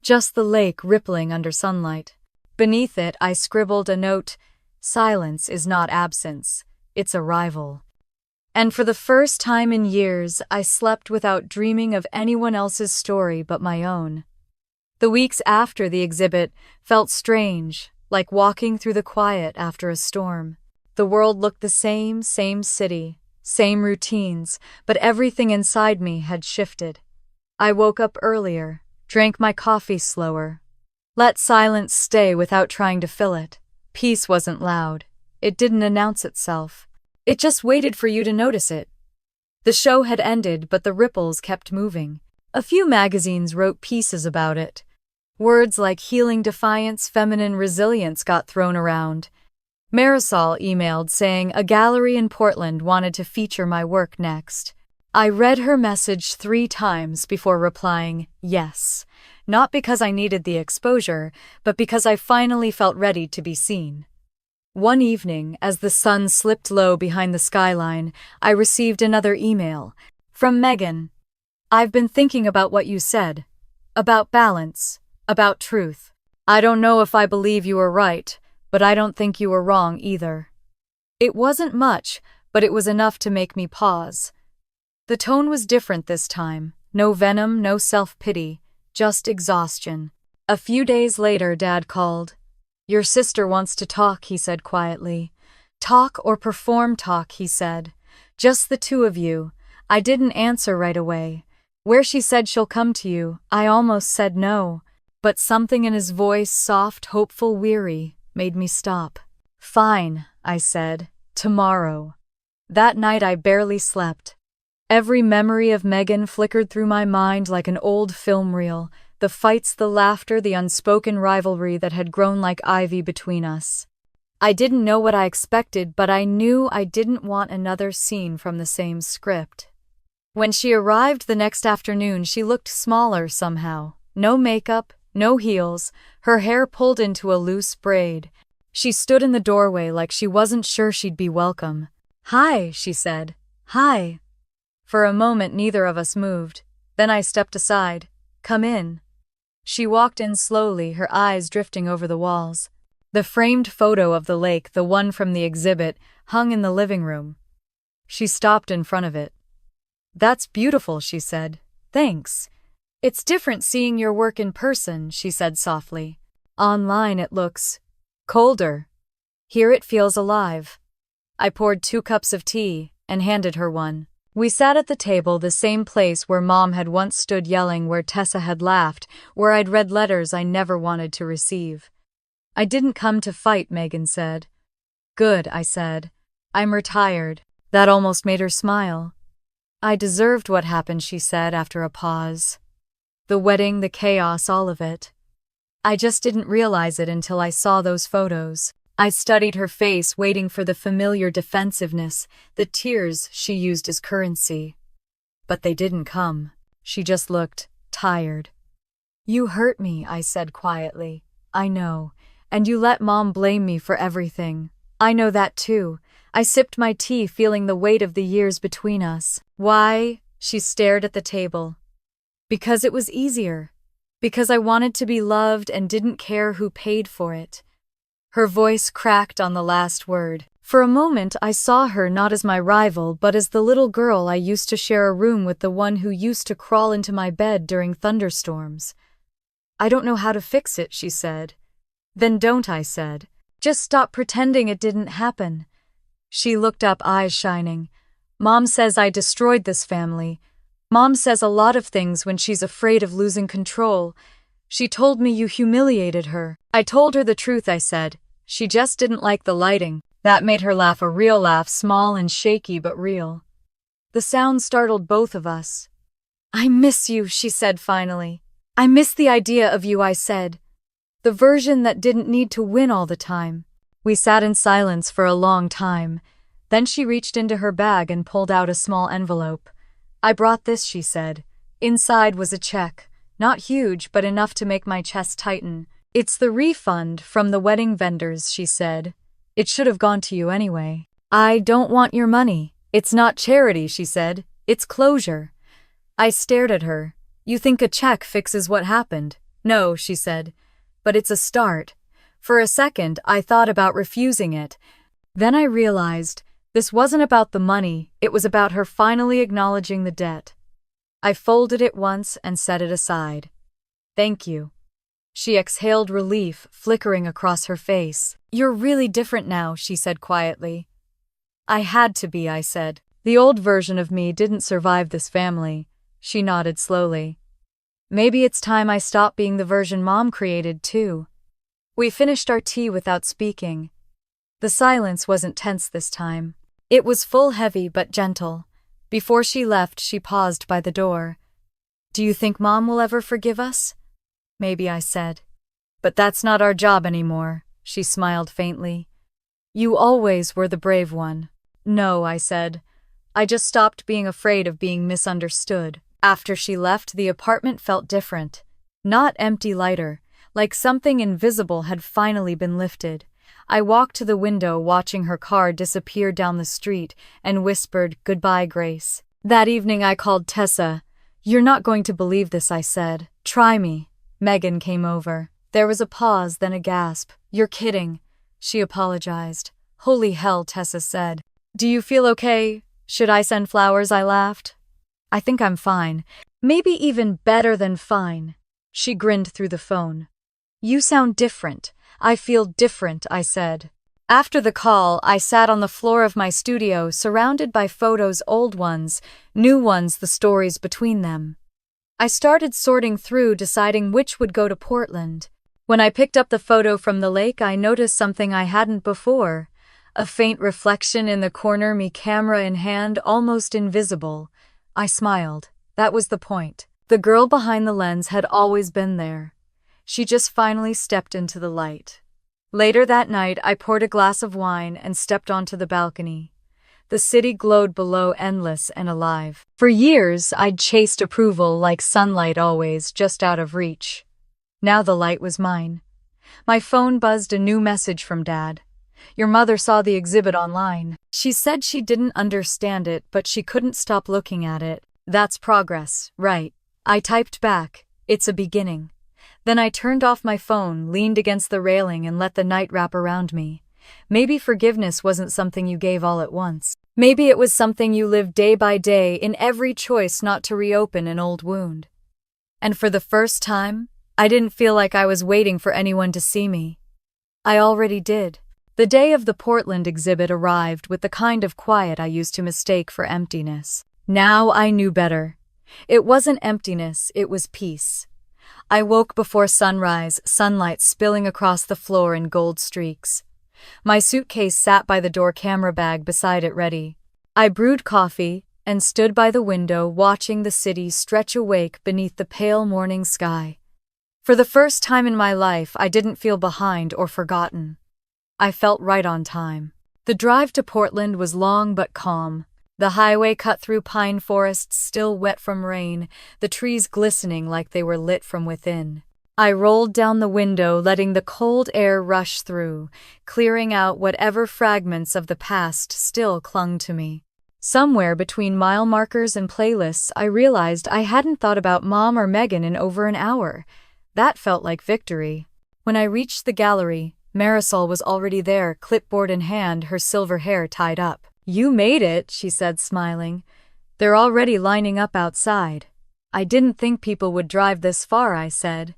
Just the lake rippling under sunlight. Beneath it, I scribbled a note, "Silence is not absence, it's arrival." And for the first time in years, I slept without dreaming of anyone else's story but my own. The weeks after the exhibit felt strange, like walking through the quiet after a storm. The world looked the same city, same routines, but everything inside me had shifted. I woke up earlier, drank my coffee slower. Let silence stay without trying to fill it. Peace wasn't loud. It didn't announce itself. It just waited for you to notice it. The show had ended, but the ripples kept moving. A few magazines wrote pieces about it. Words like healing defiance, feminine resilience got thrown around. Marisol emailed saying a gallery in Portland wanted to feature my work next. I read her message 3 times before replying yes, not because I needed the exposure, but because I finally felt ready to be seen. One evening, as the sun slipped low behind the skyline, I received another email. From Megan. "I've been thinking about what you said. About balance. About truth. I don't know if I believe you were right, but I don't think you were wrong either." It wasn't much, but it was enough to make me pause. The tone was different this time. No venom, no self-pity, just exhaustion. A few days later, Dad called. "Your sister wants to talk," he said quietly. "Talk or perform talk," he said. "Just the two of you." I didn't answer right away. Where she said she'll come to you, I almost said no. But something in his voice, soft, hopeful, weary, made me stop. "Fine," I said. "Tomorrow." That night I barely slept. Every memory of Megan flickered through my mind like an old film reel, the fights, the laughter, the unspoken rivalry that had grown like ivy between us. I didn't know what I expected, but I knew I didn't want another scene from the same script. When she arrived the next afternoon, she looked smaller somehow. No makeup, no heels, her hair pulled into a loose braid. She stood in the doorway like she wasn't sure she'd be welcome. "Hi," she said. "Hi." For a moment, neither of us moved. Then I stepped aside. "Come in." She walked in slowly, her eyes drifting over the walls. The framed photo of the lake, the one from the exhibit, hung in the living room. She stopped in front of it. "That's beautiful," she said. "Thanks." "It's different seeing your work in person," she said softly. "Online it looks colder. Here it feels alive." I poured 2 cups of tea and handed her one. We sat at the table, the same place where Mom had once stood yelling, where Tessa had laughed, where I'd read letters I never wanted to receive. "I didn't come to fight," Megan said. "Good," I said. "I'm retired." That almost made her smile. "I deserved what happened," she said after a pause. "The wedding, the chaos, all of it. I just didn't realize it until I saw those photos." I studied her face, waiting for the familiar defensiveness, the tears she used as currency. But they didn't come. She just looked tired. "You hurt me," I said quietly. "I know. And you let Mom blame me for everything. I know that too." I sipped my tea, feeling the weight of the years between us. "Why?" She stared at the table. "Because it was easier. Because I wanted to be loved and didn't care who paid for it." Her voice cracked on the last word. For a moment, I saw her not as my rival, but as the little girl I used to share a room with, the one who used to crawl into my bed during thunderstorms. "I don't know how to fix it," she said. "Then don't," I said. "Just stop pretending it didn't happen." She looked up, eyes shining. "Mom says I destroyed this family. Mom says a lot of things when she's afraid of losing control. She told me you humiliated her." I told her the truth, I said. She just didn't like the lighting. That made her laugh, a real laugh, small and shaky but real. The sound startled both of us. "I miss you," she said finally. "I miss the idea of you," I said. "The version that didn't need to win all the time." We sat in silence for a long time. Then she reached into her bag and pulled out a small envelope. "I brought this," she said. Inside was a check, not huge but enough to make my chest tighten. "It's the refund from the wedding vendors," she said. "It should have gone to you anyway." "I don't want your money. It's not charity," she said. "It's closure." I stared at her. "You think a check fixes what happened?" "No," she said. "But it's a start." For a second, I thought about refusing it. Then I realized this wasn't about the money, it was about her finally acknowledging the debt. I folded it once and set it aside. "Thank you." She exhaled relief, flickering across her face. "You're really different now," she said quietly. "I had to be," I said. "The old version of me didn't survive this family." She nodded slowly. "Maybe it's time I stopped being the version Mom created, too." We finished our tea without speaking. The silence wasn't tense this time. It was full, heavy but gentle. Before she left, she paused by the door. "Do you think Mom will ever forgive us?" "Maybe," I said. "But that's not our job anymore." She smiled faintly. "You always were the brave one." "No," I said. "I just stopped being afraid of being misunderstood." After she left, the apartment felt different. Not empty, lighter, like something invisible had finally been lifted. I walked to the window, watching her car disappear down the street, and whispered, "Goodbye, Grace." That evening I called Tessa. "You're not going to believe this," I said. "Try me." Megan came over. There was a pause, then a gasp. "You're kidding." She apologized. "Holy hell," Tessa said. "Do you feel okay? Should I send flowers?" I laughed. "I think I'm fine. Maybe even better than fine." She grinned through the phone. "You sound different." "I feel different," I said. After the call, I sat on the floor of my studio, surrounded by photos, old ones, new ones, the stories between them. I started sorting through, deciding which would go to Portland. When I picked up the photo from the lake, I noticed something I hadn't before. A faint reflection in the corner, me camera in hand, almost invisible. I smiled. That was the point. The girl behind the lens had always been there. She just finally stepped into the light. Later that night, I poured a glass of wine and stepped onto the balcony. The city glowed below, endless and alive. For years, I'd chased approval like sunlight, always just out of reach. Now the light was mine. My phone buzzed, a new message from Dad. "Your mother saw the exhibit online. She said she didn't understand it, but she couldn't stop looking at it." "That's progress, right?" I typed back. "It's a beginning." Then I turned off my phone, leaned against the railing, and let the night wrap around me. Maybe forgiveness wasn't something you gave all at once. Maybe it was something you lived day by day, in every choice not to reopen an old wound. And for the first time, I didn't feel like I was waiting for anyone to see me. I already did. The day of the Portland exhibit arrived with the kind of quiet I used to mistake for emptiness. Now I knew better. It wasn't emptiness, it was peace. I woke before sunrise, sunlight spilling across the floor in gold streaks. My suitcase sat by the door, camera bag beside it ready. I brewed coffee and stood by the window, watching the city stretch awake beneath the pale morning sky. For the first time in my life, I didn't feel behind or forgotten. I felt right on time. The drive to Portland was long but calm. The highway cut through pine forests, still wet from rain, the trees glistening like they were lit from within. I rolled down the window, letting the cold air rush through, clearing out whatever fragments of the past still clung to me. Somewhere between mile markers and playlists, I realized I hadn't thought about Mom or Megan in over an hour. That felt like victory. When I reached the gallery, Marisol was already there, clipboard in hand, her silver hair tied up. "You made it," she said, smiling. "They're already lining up outside." "I didn't think people would drive this far," I said.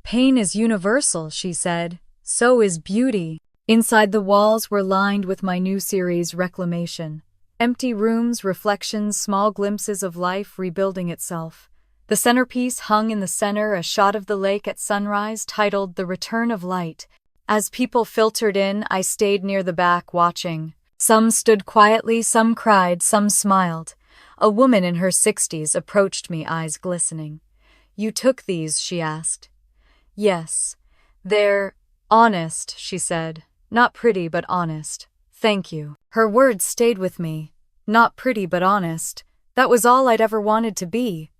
"Pain is universal," she said. "So is beauty." Inside, the walls were lined with my new series, Reclamation. Empty rooms, reflections, small glimpses of life rebuilding itself. The centerpiece hung in the center, a shot of the lake at sunrise titled The Return of Light. As people filtered in, I stayed near the back watching. Some stood quietly, some cried, some smiled. A woman in her 60s approached me, eyes glistening. "You took these?" she asked. "Yes. They're honest," she said. "Not pretty, but honest. Thank you." Her words stayed with me. Not pretty, but honest. That was all I'd ever wanted to be.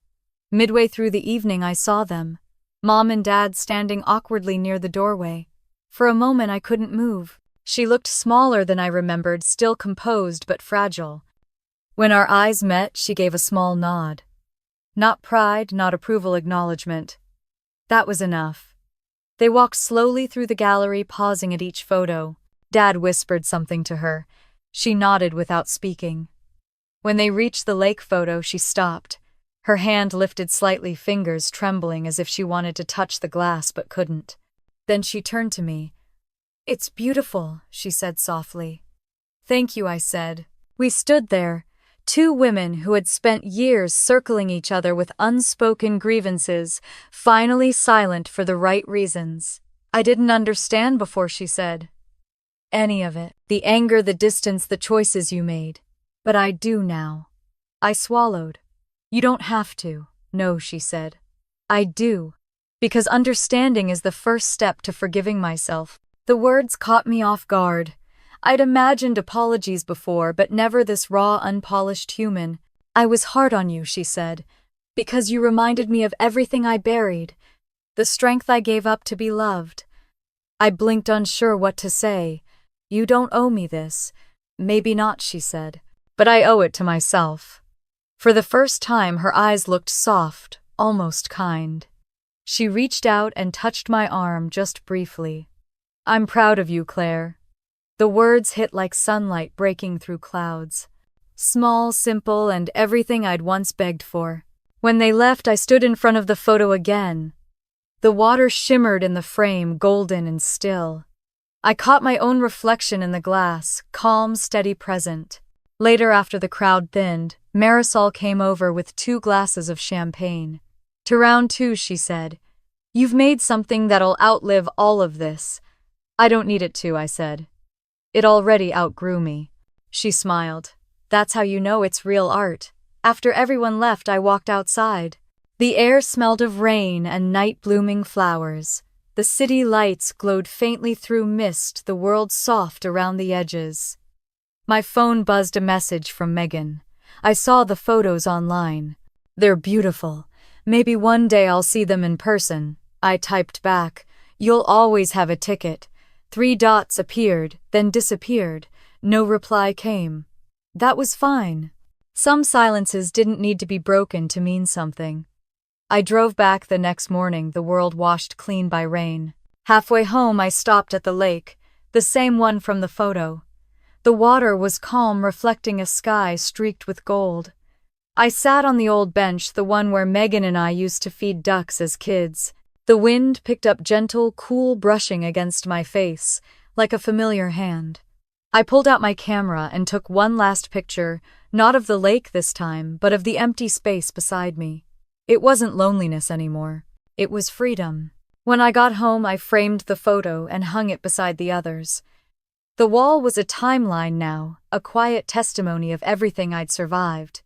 Midway through the evening, I saw them. Mom and Dad standing awkwardly near the doorway. For a moment, I couldn't move. She looked smaller than I remembered, still composed but fragile. When our eyes met, she gave a small nod. Not pride, not approval, acknowledgement. That was enough. They walked slowly through the gallery, pausing at each photo. Dad whispered something to her. She nodded without speaking. When they reached the lake photo, she stopped. Her hand lifted slightly, fingers trembling as if she wanted to touch the glass but couldn't. Then she turned to me. "It's beautiful," she said softly. "Thank you," I said. We stood there, two women who had spent years circling each other with unspoken grievances, finally silent for the right reasons. "I didn't understand before," she said. "Any of it. The anger, the distance, the choices you made. But I do now." I swallowed. "You don't have to." "No," she said. "I do. Because understanding is the first step to forgiving myself." The words caught me off guard. I'd imagined apologies before, but never this raw, unpolished human. "I was hard on you," she said, "because you reminded me of everything I buried, the strength I gave up to be loved." I blinked, unsure what to say. "You don't owe me this." "Maybe not," she said, "but I owe it to myself." For the first time, her eyes looked soft, almost kind. She reached out and touched my arm just briefly. "I'm proud of you, Claire." The words hit like sunlight breaking through clouds. Small, simple, and everything I'd once begged for. When they left, I stood in front of the photo again. The water shimmered in the frame, golden and still. I caught my own reflection in the glass, calm, steady, present. Later, after the crowd thinned, Marisol came over with 2 glasses of champagne. "To round 2, she said. "You've made something that'll outlive all of this." "I don't need it to," I said. "It already outgrew me." She smiled. "That's how you know it's real art." After everyone left, I walked outside. The air smelled of rain and night-blooming flowers. The city lights glowed faintly through mist, the world soft around the edges. My phone buzzed a message from Megan. I saw the photos online. "They're beautiful. Maybe one day I'll see them in person." I typed back, "You'll always have a ticket." 3 dots appeared, then disappeared. No reply came. That was fine. Some silences didn't need to be broken to mean something. I drove back the next morning, the world washed clean by rain. Halfway home, I stopped at the lake, the same one from the photo. The water was calm, reflecting a sky streaked with gold. I sat on the old bench, the one where Megan and I used to feed ducks as kids. The wind picked up gentle, cool brushing against my face, like a familiar hand. I pulled out my camera and took one last picture, not of the lake this time, but of the empty space beside me. It wasn't loneliness anymore. It was freedom. When I got home, I framed the photo and hung it beside the others. The wall was a timeline now, a quiet testimony of everything I'd survived.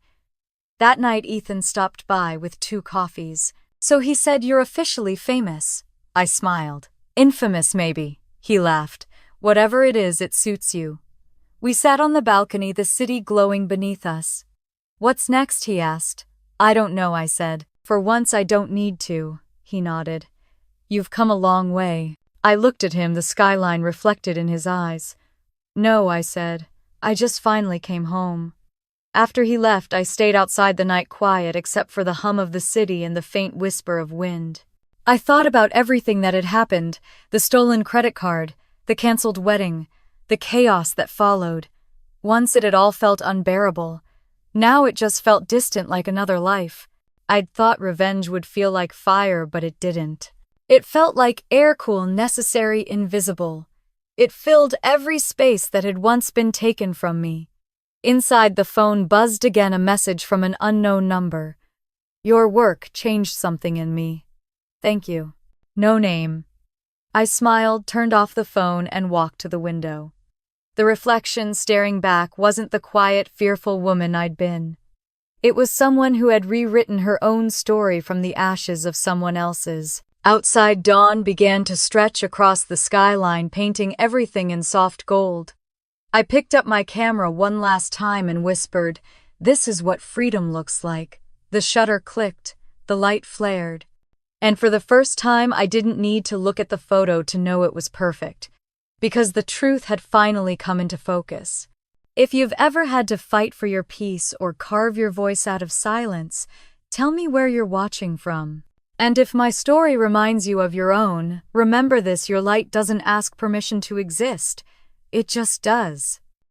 That night, Ethan stopped by with 2 coffees. "So he said you're officially famous." I smiled. "Infamous, maybe." He laughed. "Whatever it is, it suits you." We sat on the balcony, the city glowing beneath us. "What's next?" he asked. "I don't know," I said. "For once, I don't need to." He nodded. "You've come a long way." I looked at him, the skyline reflected in his eyes. "No," I said. "I just finally came home." After he left, I stayed outside, the night quiet except for the hum of the city and the faint whisper of wind. I thought about everything that had happened, the stolen credit card, the canceled wedding, the chaos that followed. Once it had all felt unbearable. Now it just felt distant, like another life. I'd thought revenge would feel like fire, but it didn't. It felt like air-cool, necessary, invisible. It filled every space that had once been taken from me. Inside, the phone buzzed again, a message from an unknown number. "Your work changed something in me. Thank you." No name. I smiled, turned off the phone, and walked to the window. The reflection staring back wasn't the quiet, fearful woman I'd been. It was someone who had rewritten her own story from the ashes of someone else's. Outside, dawn began to stretch across the skyline, painting everything in soft gold. I picked up my camera one last time and whispered, "This is what freedom looks like." The shutter clicked, the light flared. And for the first time, I didn't need to look at the photo to know it was perfect, because the truth had finally come into focus. If you've ever had to fight for your peace or carve your voice out of silence, tell me where you're watching from. And if my story reminds you of your own, remember this: your light doesn't ask permission to exist. It just does.